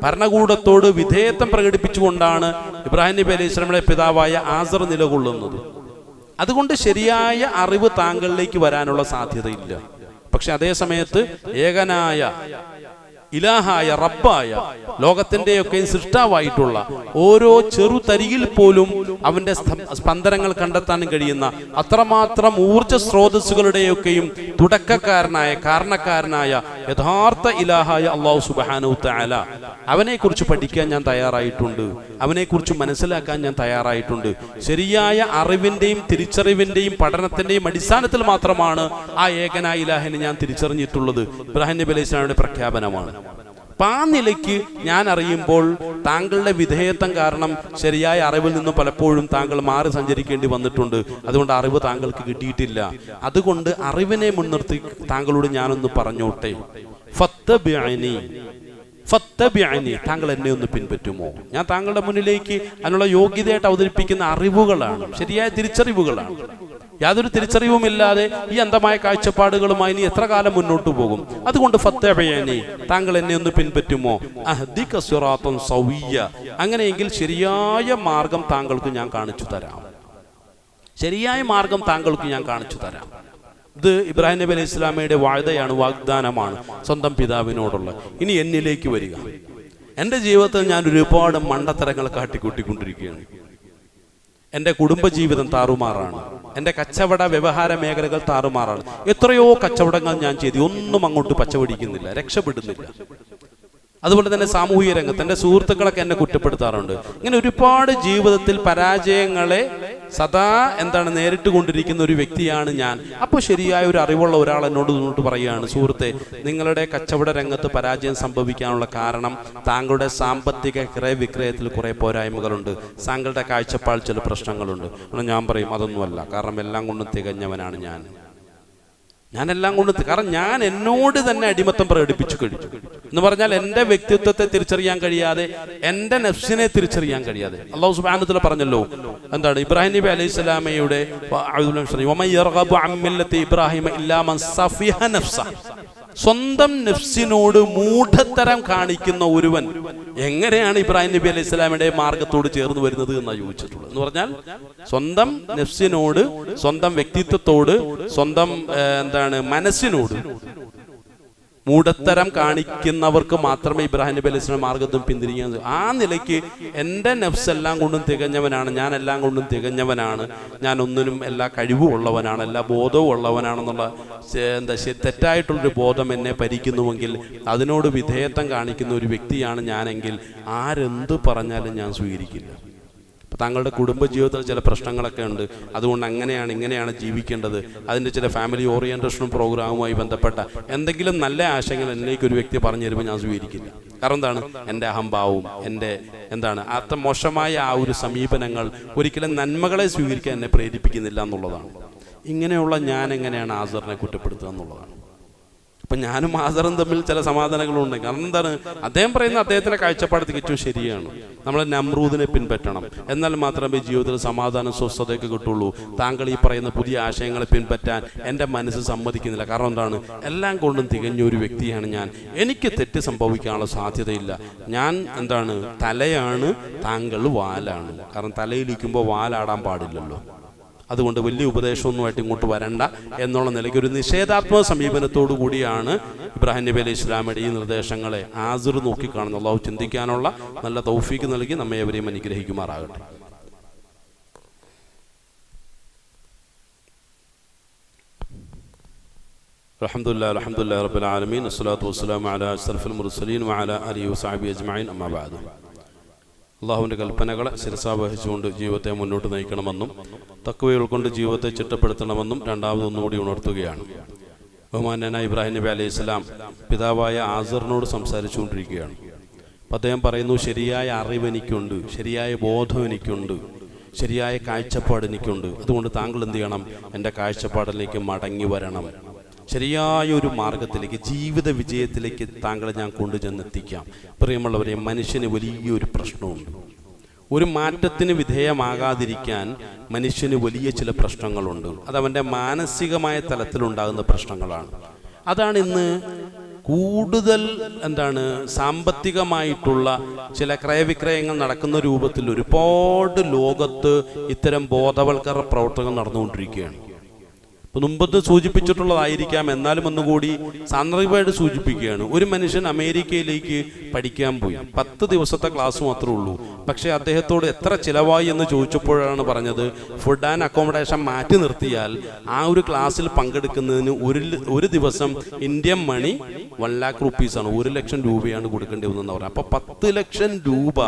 ഭരണകൂടത്തോട് വിധേയത്വം പ്രകടിപ്പിച്ചുകൊണ്ടാണ് ഇബ്രാഹിം നബി അലൈഹി സ്വലാമയുടെ പിതാവായ ആസർ നിലകൊള്ളുന്നത്. അതുകൊണ്ട് ശരിയായ അറിവ് താങ്കളിലേക്ക് വരാനുള്ള സാധ്യതയില്ല. പക്ഷെ അതേ സമയത്ത് ഏകനായ ഇലാഹായ റബ്ബായ ലോകത്തിന്റെയൊക്കെ സൃഷ്ടാവായിട്ടുള്ള ഓരോ ചെറുതരിയിൽ പോലും അവന്റെ സ്പന്ദനങ്ങൾ കണ്ടെത്താൻ കഴിയുന്ന അത്രമാത്രം ഊർജ സ്രോതസ്സുകളുടെയൊക്കെയും തുടക്കക്കാരനായ, കാരണക്കാരനായ യഥാർത്ഥ ഇലാഹായ അല്ലാഹു സുബ്ഹാനഹു തആല, അവനെക്കുറിച്ച് പഠിക്കാൻ ഞാൻ തയ്യാറായിട്ടുണ്ട്, അവനെക്കുറിച്ച് മനസ്സിലാക്കാൻ ഞാൻ തയ്യാറായിട്ടുണ്ട്. ശരിയായ അറിവിന്റെയും തിരിച്ചറിവിന്റെയും പഠനത്തിന്റെയും അടിസ്ഥാനത്തിൽ മാത്രമാണ് ആ ഏകനായ ഇലാഹിനെ ഞാൻ തിരിച്ചറിഞ്ഞിട്ടുള്ളത്. ഇബ്രാഹിം നബി അലൈഹി സ്വലാമിന്റെ പ്രഖ്യാപനമാണ്. അപ്പൊ ആ നിലയ്ക്ക് ഞാൻ അറിയുമ്പോൾ താങ്കളുടെ വിധേയത്വം കാരണം ശരിയായ അറിവിൽ നിന്നും പലപ്പോഴും താങ്കൾ മാറി സഞ്ചരിക്കേണ്ടി വന്നിട്ടുണ്ട്. അതുകൊണ്ട് അറിവ് താങ്കൾക്ക് കിട്ടിയിട്ടില്ല. അതുകൊണ്ട് അറിവിനെ മുൻനിർത്തി താങ്കളോട് ഞാനൊന്ന് പറഞ്ഞോട്ടെ, ഫത്തബിഅനി, താങ്കൾ എന്നെ ഒന്ന് പിൻപറ്റുമോ? ഞാൻ താങ്കളുടെ മുന്നിലേക്ക് അതിനുള്ള യോഗ്യതയായിട്ട് അവതരിപ്പിക്കുന്ന അറിവുകളാണ്, ശരിയായ തിരിച്ചറിവുകളാണ്. യാതൊരു തിരിച്ചറിവുമില്ലാതെ ഈ അന്ധമായ കാഴ്ചപ്പാടുകളുമായി ഇനി എത്ര കാലം മുന്നോട്ട് പോകും? അതുകൊണ്ട് ഫത്തബിഅനി, താങ്കൾ എന്നെ ഒന്ന് പിൻപറ്റുമോ? അഹ്ദിക സിറാത്തൻ സവിയ്യ, അങ്ങനെയെങ്കിൽ ശരിയായ മാർഗം താങ്കൾക്ക് ഞാൻ കാണിച്ചു തരാം. ശരിയായ മാർഗം താങ്കൾക്ക് ഞാൻ കാണിച്ചു തരാം. ഇത് ഇബ്രാഹിം നബി അലൈഹി സ്വലാമയുടെ വാഗ്ദയാണ്, വാഗ്ദാനമാണ് സ്വന്തം പിതാവിനോടുള്ള. ഇനി എന്നിലേക്ക് വരിക. എൻ്റെ ജീവിതത്തിൽ ഞാൻ ഒരുപാട് മണ്ടത്തരങ്ങൾ കാട്ടിക്കൂട്ടിക്കൊണ്ടിരിക്കുകയാണ്. എൻ്റെ കുടുംബജീവിതം താറുമാറാണ്. എൻ്റെ കച്ചവട വ്യവഹാര മേഖലകൾ താറുമാറാണ്. എത്രയോ കച്ചവടങ്ങൾ ഞാൻ ചെയ്തു, ഒന്നും അങ്ങോട്ട് പച്ചപിടിക്കുന്നില്ല, രക്ഷപ്പെടുന്നില്ല. അതുപോലെ തന്നെ സാമൂഹിക രംഗത്ത് എൻ്റെ സുഹൃത്തുക്കളൊക്കെ എന്നെ കുറ്റപ്പെടുത്താറുണ്ട്. ഇങ്ങനെ ഒരുപാട് ജീവിതത്തിൽ പരാജയങ്ങളെ സദാ നേരിട്ട് കൊണ്ടിരിക്കുന്ന ഒരു വ്യക്തിയാണ് ഞാൻ. അപ്പോൾ ശരിയായ ഒരു അറിവുള്ള ഒരാൾ എന്നോട് പറയുകയാണ്, സുഹൃത്തെ, നിങ്ങളുടെ കച്ചവട രംഗത്ത് പരാജയം സംഭവിക്കാനുള്ള കാരണം താങ്കളുടെ സാമ്പത്തിക ക്രയവിക്രയത്തിൽ കുറെ പോരായ്മകളുണ്ട്, താങ്കളുടെ കാഴ്ചപ്പാടിൽ ചില പ്രശ്നങ്ങളുണ്ട്. ഞാൻ പറയും അതൊന്നുമല്ല, കാരണം എല്ലാം കൊണ്ടും തികഞ്ഞവനാണ് ഞാനെല്ലാം കൊണ്ട്, കാരണം ഞാൻ എന്നോട് തന്നെ അടിമത്തം പ്രകടിപ്പിച്ചു കഴിഞ്ഞു എന്ന് പറഞ്ഞാൽ എൻ്റെ വ്യക്തിത്വത്തെ തിരിച്ചറിയാൻ കഴിയാതെ, എൻ്റെ നഫ്സിനെ തിരിച്ചറിയാൻ കഴിയാതെ. അല്ലാഹു സുബ്ഹാനഹു വ തആല പറഞ്ഞല്ലോ, ഇബ്രാഹിം നബി അലൈഹി സ്വലാമയുടെ സ്വന്തം നഫ്സിനോട് മൂഢത്തരം കാണിക്കുന്ന ഒരുവൻ എങ്ങനെയാണ് ഇബ്രാഹിം നബി അലൈഹി സ്വലാമിയുടെ മാർഗത്തോട് ചേർന്ന് വരുന്നത് എന്നാണ് ചോദിച്ചിട്ടുള്ളത്. എന്ന് പറഞ്ഞാൽ സ്വന്തം നഫ്സിനോട്, സ്വന്തം വ്യക്തിത്വത്തോട്, സ്വന്തം മനസ്സിനോട് മൂഢത്തരം കാണിക്കുന്നവർക്ക് മാത്രമേ ഇബ്രാഹിം നബി അലൈഹി സ്വലാം മാർഗത്തും പിന്തിരിക്കാൻ. ആ നിലയ്ക്ക് എൻ്റെ നഫ്സ് എല്ലാം കൊണ്ടും തികഞ്ഞവനാണ്, ഞാൻ എല്ലാം കൊണ്ടും തികഞ്ഞവനാണ്, ഞാൻ ഒന്നിനും എല്ലാ കഴിവും ഉള്ളവനാണ്, എല്ലാ ബോധവും ഉള്ളവനാണെന്നുള്ള തെറ്റായിട്ടുള്ളൊരു ബോധം എന്നെ ഭരിക്കുന്നുവെങ്കിൽ, അതിനോട് വിധേയത്വം കാണിക്കുന്ന ഒരു വ്യക്തിയാണ് ഞാനെങ്കിൽ ആരെന്ത് പറഞ്ഞാലും ഞാൻ സ്വീകരിക്കില്ല. താങ്കളുടെ കുടുംബജീവിതത്തിൽ ചില പ്രശ്നങ്ങളൊക്കെ ഉണ്ട്, അതുകൊണ്ട് അങ്ങനെയാണ് ഇങ്ങനെയാണ് ജീവിക്കേണ്ടത്, അതിൻ്റെ ചില ഫാമിലി ഓറിയൻറ്റേഷനും പ്രോഗ്രാമുമായി ബന്ധപ്പെട്ട എന്തെങ്കിലും നല്ല ആശയങ്ങൾ എന്നിലേക്ക് ഒരു വ്യക്തി പറഞ്ഞു തരുമ്പോൾ ഞാൻ സ്വീകരിക്കില്ല. കാരണം എന്താണ്? എൻ്റെ അഹംഭാവവും എൻ്റെ അത്ര മോശമായ ആ ഒരു സമീപനങ്ങൾ ഒരിക്കലും നന്മകളെ സ്വീകരിക്കാൻ എന്നെ പ്രേരിപ്പിക്കുന്നില്ല എന്നുള്ളതാണ്. ഇങ്ങനെയുള്ള ഞാൻ എങ്ങനെയാണ് ആസറിനെ കുറ്റപ്പെടുത്തുക എന്നുള്ളതാണ്. അപ്പം ഞാനും ആസറും തമ്മിൽ ചില സമാധാനങ്ങളുണ്ട്. കാരണം അദ്ദേഹം പറയുന്ന അദ്ദേഹത്തിൻ്റെ കാഴ്ചപ്പാട് തികച്ചും ശരിയാണ്. നമ്മൾ നമ്രൂദിനെ പിൻപറ്റണം, എന്നാൽ മാത്രമേ ജീവിതത്തിൽ സമാധാനം സ്വസ്ഥതയൊക്കെ കിട്ടുള്ളൂ. താങ്കൾ ഈ പറയുന്ന പുതിയ ആശയങ്ങളെ പിൻപറ്റാൻ എൻ്റെ മനസ്സ് സമ്മതിക്കുന്നില്ല. കാരണം എന്താണ്? എല്ലാം കൊണ്ടും തികഞ്ഞൊരു വ്യക്തിയാണ് ഞാൻ, എനിക്ക് തെറ്റ് സംഭവിക്കാനുള്ള സാധ്യതയില്ല. ഞാൻ തലയാണ്, താങ്കൾ വാലാണ്. കാരണം തലയിലിരിക്കുമ്പോൾ വാലാടാൻ പാടില്ലല്ലോ. അതുകൊണ്ട് വലിയ ഉപദേശമൊന്നുമായിട്ട് ഇങ്ങോട്ട് വരണ്ട എന്നുള്ള നിലയ്ക്ക് ഒരു നിഷേധാത്മക സമീപനത്തോടു കൂടിയാണ് ഇബ്രാഹിം നബി അലൈഹി സ്വലാമയുടെ ഈ നിർദ്ദേശങ്ങളെ ആസിർ നോക്കിക്കാണുന്നു. അള്ളാഹു ചിന്തിക്കാനുള്ള നല്ല തൗഫീക്ക് നൽകി നമ്മെ അവരെയും അനുഗ്രഹിക്കുമാറാകട്ടെ. അൽഹംദുലില്ലാഹി റബ്ബിൽ ആലമീൻ, വസ്സലാത്തു വസ്സലാമു അലാ അഷ്റഫിൽ മുർസലീൻ വഅലാ ആലിഹി വസഹ്ബിഹി അജ്മഈൻ, അമ്മാ ബഅദ്. അള്ളാഹുവിൻ്റെ കൽപ്പനകളെ ശിരസാവഹിച്ചുകൊണ്ട് ജീവിതത്തെ മുന്നോട്ട് നയിക്കണമെന്നും തഖ്വ ഉൾക്കൊണ്ട് ജീവിതത്തെ ചിട്ടപ്പെടുത്തണമെന്നും രണ്ടാമതൊന്നുകൂടി ഉണർത്തുകയാണ്. ബഹുമാന്യനായ ഇബ്രാഹിം നബി അലൈഹി സ്വലാം പിതാവായ ആസറിനോട് സംസാരിച്ചുകൊണ്ടിരിക്കുകയാണ്. അപ്പം അദ്ദേഹം പറയുന്നു, ശരിയായ അറിവ് എനിക്കുണ്ട്, ശരിയായ ബോധം എനിക്കുണ്ട്, ശരിയായ കാഴ്ചപ്പാട് എനിക്കുണ്ട്. അതുകൊണ്ട് താങ്കൾ എന്ത് ചെയ്യണം? എൻ്റെ കാഴ്ചപ്പാടിലേക്ക് മടങ്ങി വരണം. ശരിയായ ഒരു മാർഗത്തിലേക്ക്, ജീവിത വിജയത്തിലേക്ക് താങ്കളെ ഞാൻ കൊണ്ടുചെന്നെത്തിക്കാം. പ്രിയമുള്ളവരെ, മനുഷ്യന് വലിയൊരു പ്രശ്നമുണ്ട്. ഒരു മാറ്റത്തിന് വിധേയമാകാതിരിക്കാൻ മനുഷ്യന് വലിയ ചില പ്രശ്നങ്ങളുണ്ട്. അതവൻ്റെ മാനസികമായ തലത്തിലുണ്ടാകുന്ന പ്രശ്നങ്ങളാണ്. അതാണ് ഇന്ന് കൂടുതൽ സാമ്പത്തികമായിട്ടുള്ള ചില ക്രയവിക്രയങ്ങൾ നടക്കുന്ന രൂപത്തിൽ ഒരുപാട് ലോകത്ത് ഇത്തരം ബോധവൽക്കരണ പ്രവർത്തനങ്ങൾ നടന്നുകൊണ്ടിരിക്കുകയാണ്. ഇപ്പം മുമ്പത് സൂചിപ്പിച്ചിട്ടുള്ളതായിരിക്കാം, എന്നാലും ഒന്നുകൂടി സാന്ദർഭികമായിട്ട് സൂചിപ്പിക്കുകയാണ്. ഒരു മനുഷ്യൻ അമേരിക്കയിലേക്ക് പഠിക്കാൻ പോയി. 10 ദിവസത്തെ ക്ലാസ് മാത്രമേ ഉള്ളൂ. പക്ഷേ അദ്ദേഹത്തോട് എത്ര ചിലവായി എന്ന് ചോദിച്ചപ്പോഴാണ് പറഞ്ഞത്, ഫുഡ് ആൻഡ് അക്കോമഡേഷൻ മാറ്റി നിർത്തിയാൽ ആ ഒരു ക്ലാസ്സിൽ പങ്കെടുക്കുന്നതിന് ഒരു ദിവസം ഇന്ത്യൻ മണി 1 lakh റുപ്പീസാണ്, 1 ലക്ഷം രൂപയാണ് കൊടുക്കേണ്ടി വന്നതെന്ന് പറഞ്ഞത്. അപ്പോൾ 10 ലക്ഷം രൂപ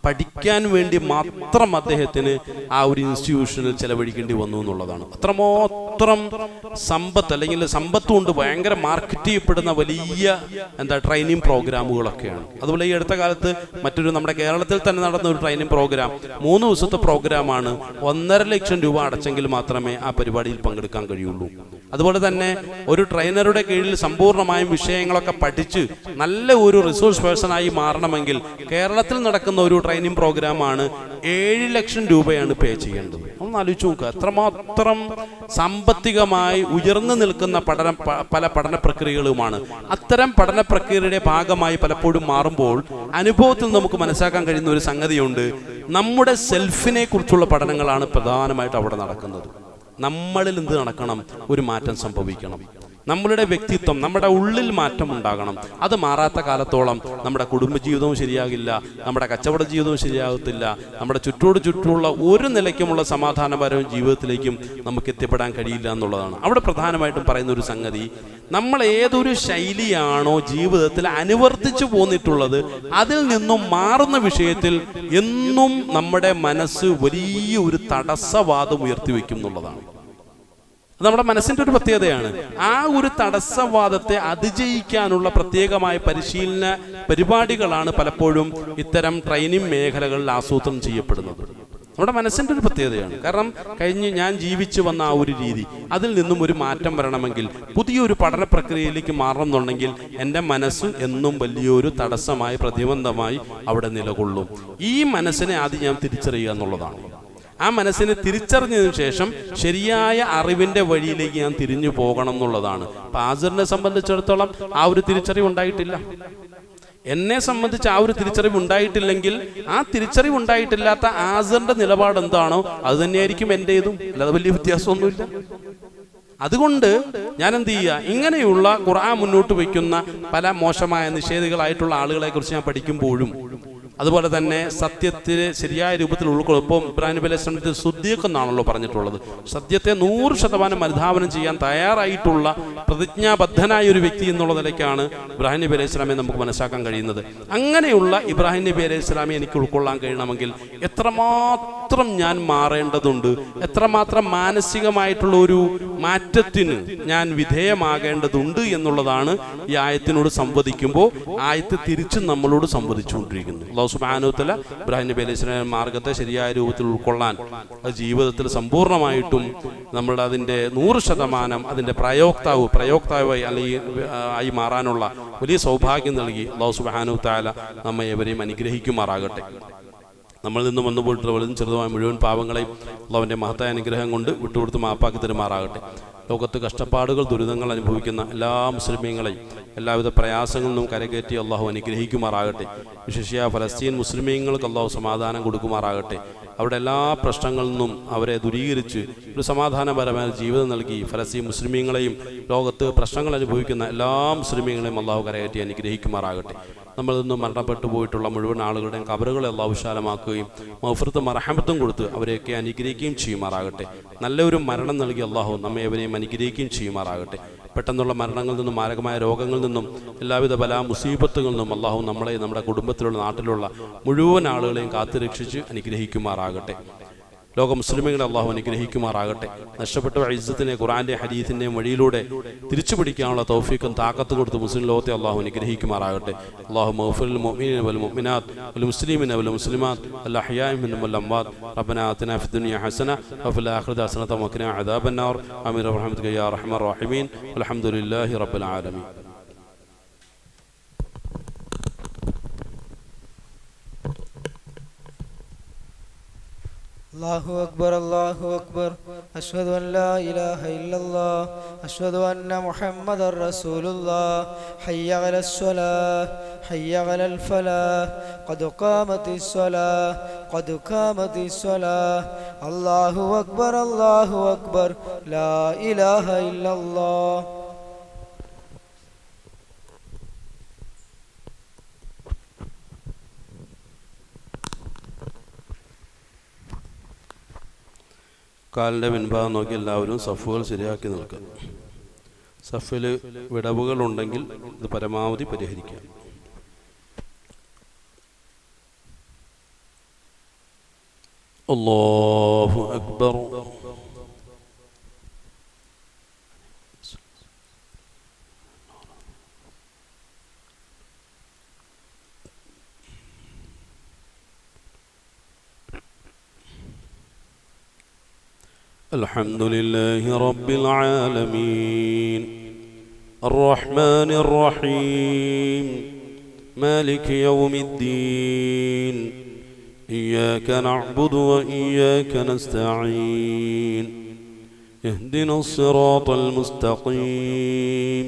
പഠിക്കാൻ വേണ്ടി മാത്രം അദ്ദേഹത്തിന് ആ ഒരു ഇൻസ്റ്റിറ്റ്യൂഷനിൽ ചെലവഴിക്കേണ്ടി വന്നു എന്നുള്ളതാണ്. അത്രമാത്രം സമ്പത്ത്, അല്ലെങ്കിൽ സമ്പത്ത് കൊണ്ട് ഭയങ്കര മാർക്കറ്റ് ചെയ്യപ്പെടുന്ന വലിയ ട്രെയിനിങ് പ്രോഗ്രാമുകളൊക്കെയാണ്. അതുപോലെ ഈ അടുത്ത കാലത്ത് മറ്റൊരു നമ്മുടെ കേരളത്തിൽ തന്നെ നടന്ന ഒരു ട്രെയിനിങ് പ്രോഗ്രാം, 3 ദിവസത്തെ പ്രോഗ്രാമാണ്. 1.5 ലക്ഷം രൂപ അടച്ചെങ്കിൽ മാത്രമേ ആ പരിപാടിയിൽ പങ്കെടുക്കാൻ കഴിയുള്ളൂ. അതുപോലെ തന്നെ ഒരു ട്രെയിനറുടെ കീഴിൽ സമ്പൂർണ്ണമായും വിഷയങ്ങളൊക്കെ പഠിച്ച് നല്ല ഒരു റിസോഴ്സ് പേഴ്സണായി മാറണമെങ്കിൽ കേരളത്തിൽ നടക്കുന്ന ഒരു ട്രെയിനിങ് പ്രോഗ്രാമാണ് 7 ലക്ഷം രൂപയാണ് പേ ചെയ്യേണ്ടത്. ഒന്ന് ആലോചിച്ച് നോക്കുക, എത്രമാത്രം സാമ്പത്തികമായി ഉയർന്നു നിൽക്കുന്ന പല പഠന പ്രക്രിയകളുമാണ്. അത്തരം പഠന പ്രക്രിയയുടെ ഭാഗമായി പലപ്പോഴും മാറുമ്പോൾ അനുഭവത്തിൽ നമുക്ക് മനസ്സിലാക്കാൻ കഴിയുന്ന ഒരു സംഗതിയുണ്ട്. നമ്മുടെ സെൽഫിനെ കുറിച്ചുള്ള പഠനങ്ങളാണ് പ്രധാനമായിട്ട് അവിടെ നടക്കുന്നത്. നമ്മളിൽ എന്ത് നടക്കണം? ഒരു മാറ്റം സംഭവിക്കണം. നമ്മളുടെ വ്യക്തിത്വം, നമ്മുടെ ഉള്ളിൽ മാറ്റം ഉണ്ടാകണം. അത് മാറാത്ത കാലത്തോളം നമ്മുടെ കുടുംബജീവിതവും ശരിയാകില്ല, നമ്മുടെ കച്ചവട ജീവിതവും ശരിയാകത്തില്ല, നമ്മുടെ ചുറ്റുമുള്ള ഒരു നിലയ്ക്കുമുള്ള സമാധാനപരവും ജീവിതത്തിലേക്കും നമുക്ക് എത്തിപ്പെടാൻ കഴിയില്ല എന്നുള്ളതാണ്. അവിടെ പ്രധാനമായിട്ടും പറയുന്ന ഒരു സംഗതി, നമ്മൾ ഏതൊരു ശൈലിയാണോ ജീവിതത്തിൽ അനുവർത്തിച്ചു പോന്നിട്ടുള്ളത് അതിൽ നിന്നും മാറുന്ന വിഷയത്തിൽ എന്നും നമ്മുടെ മനസ്സ് വലിയ ഒരു തടസ്സവാദം ഉയർത്തിവെക്കും എന്നുള്ളതാണ്. അത് നമ്മുടെ മനസ്സിൻ്റെ ഒരു പ്രത്യേകതയാണ്. ആ ഒരു തടസ്സവാദത്തെ അതിജയിക്കാനുള്ള പ്രത്യേകമായ പരിശീലന പരിപാടികളാണ് പലപ്പോഴും ഇത്തരം ട്രെയിനിങ് മേഖലകളിൽ ആസൂത്രണം ചെയ്യപ്പെടുന്നത്. നമ്മുടെ മനസ്സിൻ്റെ ഒരു പ്രത്യേകതയാണ്. കാരണം ഞാൻ ജീവിച്ചു വന്ന ആ ഒരു രീതി, അതിൽ നിന്നും ഒരു മാറ്റം വരണമെങ്കിൽ, പുതിയൊരു പഠന പ്രക്രിയയിലേക്ക് മാറണം എന്നുണ്ടെങ്കിൽ എൻ്റെ മനസ്സ് എന്നും വലിയൊരു തടസ്സമായി, പ്രതിബന്ധമായി അവിടെ നിലകൊള്ളും. ഈ മനസ്സിനെ ആദ്യം ഞാൻ തിരിച്ചറിയുക എന്നുള്ളതാണ്. ആ മനസ്സിനെ തിരിച്ചറിഞ്ഞതിന് ശേഷം ശരിയായ അറിവിൻ്റെ വഴിയിലേക്ക് ഞാൻ തിരിഞ്ഞു പോകണം എന്നുള്ളതാണ്. അപ്പം ആസിറിനെ സംബന്ധിച്ചിടത്തോളം ആ ഒരു തിരിച്ചറിവ് ഉണ്ടായിട്ടില്ല. എന്നെ സംബന്ധിച്ച് ആ ഒരു തിരിച്ചറിവ് ഉണ്ടായിട്ടില്ലെങ്കിൽ, ആ തിരിച്ചറിവ് ഉണ്ടായിട്ടില്ലാത്ത ആസിറിന്റെ നിലപാട് എന്താണോ അത് തന്നെയായിരിക്കും എൻ്റേതും. അല്ലാതെ വലിയ വ്യത്യാസമൊന്നുമില്ല. അതുകൊണ്ട് ഞാൻ എന്ത് ചെയ്യുക, ഇങ്ങനെയുള്ള ഖുർആൻ മുന്നോട്ട് വയ്ക്കുന്ന പല മോശമായ നിഷേധികളായിട്ടുള്ള ആളുകളെ കുറിച്ച് ഞാൻ പഠിക്കുമ്പോഴും, അതുപോലെ തന്നെ സത്യത്തിന് ശരിയായ രൂപത്തിൽ ഉൾക്കൊള്ളുമ്പോൾ ഇബ്രാഹിം നബി അലൈഹി സ്വലാമിന്റെ സുദ്ദീഖ് എന്നാണല്ലോ പറഞ്ഞിട്ടുള്ളത്. സത്യത്തെ 100% അനുധാവനം ചെയ്യാൻ തയ്യാറായിട്ടുള്ള പ്രതിജ്ഞാബദ്ധനായ ഒരു വ്യക്തി എന്നുള്ള നിലയ്ക്കാണ് ഇബ്രാഹിം നബി അലൈഹി സ്വലാമിനെ നമുക്ക് മനസ്സിലാക്കാൻ കഴിയുന്നത്. അങ്ങനെയുള്ള ഇബ്രാഹിം നബി അലൈഹി സ്വലാമിനെ എനിക്ക് ഉൾക്കൊള്ളാൻ കഴിയണമെങ്കിൽ എത്രമാത്രം ഞാൻ മാറേണ്ടതുണ്ട്, എത്രമാത്രം മാനസികമായിട്ടുള്ള ഒരു മാറ്റത്തിന് ഞാൻ വിധേയമാകേണ്ടതുണ്ട് എന്നുള്ളതാണ് ഈ ആയത്തിനോട് സംവദിക്കുമ്പോൾ ആയത്ത് തിരിച്ചും നമ്മളോട് സംവദിച്ചുകൊണ്ടിരിക്കുന്നു. അല്ലാഹു സുബ്ഹാനഹു വ തആല ഇബ്രാഹിം നബി അലൈഹി സ്വലാമിന്റെ മാർഗത്തെ ശരിയായ രൂപത്തിൽ ഉൾക്കൊള്ളാൻ, അത് ജീവിതത്തിൽ സമ്പൂർണ്ണമായിട്ടും നമ്മൾ അതിൻ്റെ 100% അതിൻ്റെ പ്രയോക്താവായി അല്ലെങ്കിൽ ആയി മാറാനുള്ള വലിയ സൗഭാഗ്യം നൽകി അല്ലാഹു സുബ്ഹാനഹു വ തആല നമ്മെ ഏവരെയും അനുഗ്രഹിക്കുമാറാകട്ടെ. നമ്മളിൽ നിന്ന് വന്നുപോയിട്ടുള്ള വലുതും ചെറുതുമായ മുഴുവൻ പാവങ്ങളെയും അല്ലാഹുവിൻ്റെ മഹത്തായ അനുഗ്രഹം കൊണ്ട് വിട്ടുകൊടുത്ത് മാപ്പാക്കി തരുമാറാകട്ടെ. ലോകത്ത് കഷ്ടപ്പാടുകൾ, ദുരിതങ്ങൾ അനുഭവിക്കുന്ന എല്ലാ മുസ്ലിമീങ്ങളെയും എല്ലാവിധ പ്രയാസങ്ങളിൽ നിന്നും കരകയറ്റി അള്ളാഹു അനുഗ്രഹിക്കുമാറാകട്ടെ. വിശേഷിയ ഫലസ്തീൻ മുസ്ലിമീങ്ങൾക്ക് അള്ളാഹു സമാധാനം കൊടുക്കുമാറാകട്ടെ. അവരുടെ എല്ലാ പ്രശ്നങ്ങളിൽ നിന്നും അവരെ ദൂരീകരിച്ച് ഒരു സമാധാനപരമായ ജീവിതം നൽകി ഫലസ്തീൻ മുസ്ലിമീങ്ങളെയും ലോകത്ത് പ്രശ്നങ്ങൾ അനുഭവിക്കുന്ന എല്ലാ മുസ്ലിമീങ്ങളെയും അള്ളാഹു കരകയറ്റി അനുഗ്രഹിക്കുമാറാകട്ടെ. നമ്മളിൽ നിന്നും മരണപ്പെട്ടു പോയിട്ടുള്ള മുഴുവൻ ആളുകളുടെയും ഖബറുകളെ അള്ളാഹു വിശാലമാക്കുകയും മഗ്ഫിറത്തും മർഹമത്തും കൊടുത്ത് അവരെയൊക്കെ അനുഗ്രഹിക്കുകയും ചെയ്യുമാറാകട്ടെ. നല്ലൊരു മരണം നൽകി അള്ളാഹു നമ്മെ എവരെയും അനുഗ്രഹിക്കുകയും ചെയ്യുമാറാകട്ടെ. പെട്ടെന്നുള്ള മരണങ്ങളിൽ നിന്നും മാരകമായ രോഗങ്ങളിൽ നിന്നും എല്ലാവിധ ബലാ മുസീബത്തുകളിൽ നിന്നും അള്ളാഹു നമ്മളെ, നമ്മുടെ കുടുംബത്തിലുള്ള, നാട്ടിലുള്ള മുഴുവൻ ആളുകളെയും കാത്തുരക്ഷിച്ച് അനുഗ്രഹിക്കുമാറാകട്ടെ. ലോക മുസ്ലിമുകളെ അള്ളാഹു അനുഗ്രഹിക്കുമാറാകട്ടെ. നഷ്ടപ്പെട്ട ഇസ്സത്തിനെ ഖുർആന്റെ ഹദീസിന്റെയും വഴിയിലൂടെ തിരിച്ചു പിടിക്കാനുള്ള തൗഫീഖും താക്കത്തും കൊടുത്ത് മുസ്ലിം ലോകത്തെ അള്ളാഹു അനുഗ്രഹിക്കുമാറാകട്ടെ. അല്ലാഹു മഗ്ഫിറിൽ മുഅ്മിനീന വൽ മുഅ്മിനാത്ത് വൽ മുസ്ലിമീന വൽ മുസ്ലിമാത്ത് അൽ അഹ്യാഇ മിൻഹും വൽ അംവാത്ത് റബ്ബനാ ആതിനാ ഫിദ് ദുനിയ ഹസന വഫിൽ ആഖിറതി ഹസനത വഖിനാ അദാബന്നാർ ആമീൻ ബിറഹ്മതിക യാ അർഹമർ റഹീമീൻ വൽഹംദുലില്ലാഹി റബ്ബിൽ ആലമീൻ. الله أكبر الله أكبر أشهد أن لا إله إلا الله أشهد أن محمد رسول الله حي على الصلاة حي على الفلاح قد قامت الصلاة قد قامت الصلاة الله أكبر الله أكبر لا إله إلا الله. കാലിൻ്റെ പിൻഭാഗം നോക്കി എല്ലാവരും സഫുകൾ ശരിയാക്കി നിൽക്കുക. സഫിൽ വിടവുകളുണ്ടെങ്കിൽ ഇത് പരമാവധി പരിഹരിക്കാം. അല്ലാഹു അക്ബർ. الحمد لله رب العالمين الرحمن الرحيم مالك يوم الدين إياك نعبد وإياك نستعين اهدنا الصراط المستقيم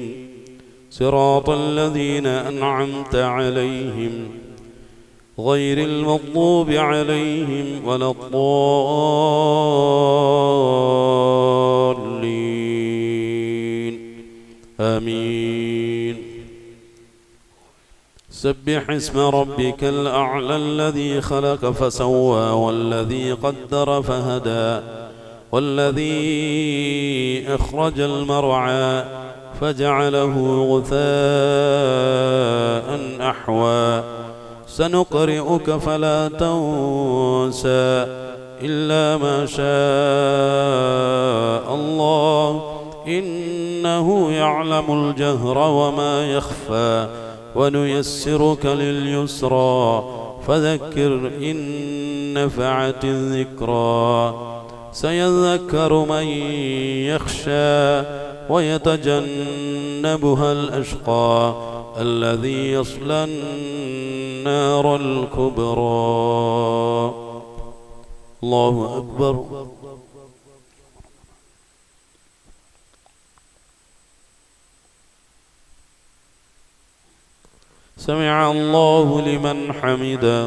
صراط الذين أنعمت عليهم غير المغضوب عليهم ولا الضالين آمين. سبح اسم ربك الأعلى الذي خلق فسوى والذي قدر فهدى والذي أخرج المرعى فجعله غثاء أحوى سنقرئك فلا تنسى إلا ما شاء الله إنه يعلم الجهر وما يخفى ونيسرك لليسرى فذكر إن نفعت الذكرى سيذكر من يخشى ويتجنبها الأشقى الذي يصلى النار الكبرى. الله أكبر. سمع الله لمن حمده.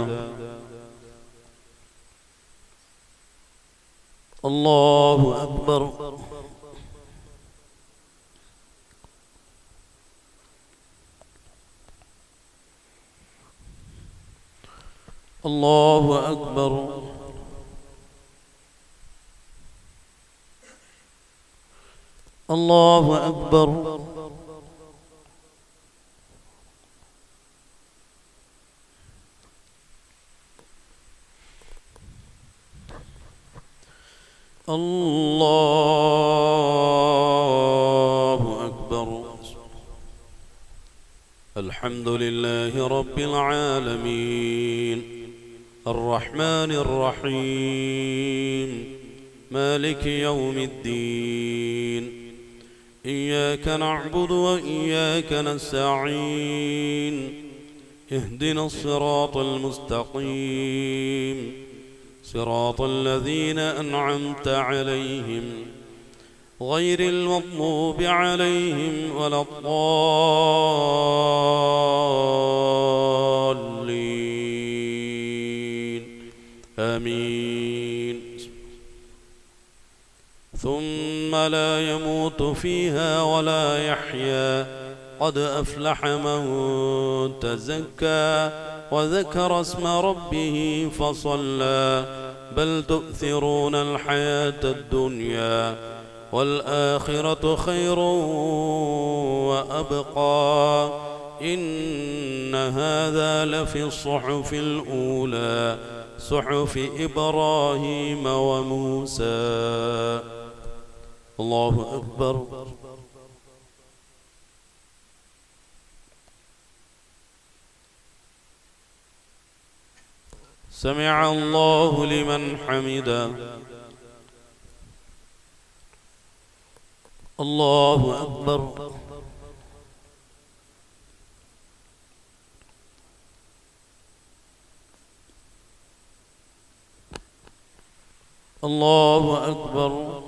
الله أكبر. الله أكبر. الله أكبر. الله أكبر. الحمد لله رب العالمين الرحمن الرحيم مالك يوم الدين إياك نعبد وإياك نستعين اهدنا الصراط المستقيم صراط الذين أنعمت عليهم غير المغضوب عليهم ولا الضالين آمين. ثم لا يموت فيها ولا يحيا قد أفلح من تزكى وذكر اسم ربه فصلى بل تؤثرون الحياة الدنيا والآخرة خير وأبقى إن هذا لفي الصحف الأولى صحف إبراهيم وموسى. الله أكبر. سمع الله لمن حمده. الله أكبر. الله أكبر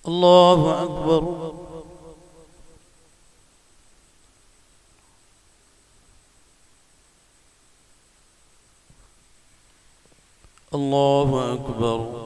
الله أكبر الله أكبر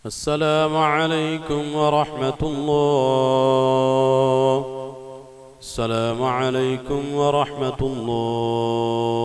السلام عليكم ورحمة الله. السلام عليكم ورحمة الله.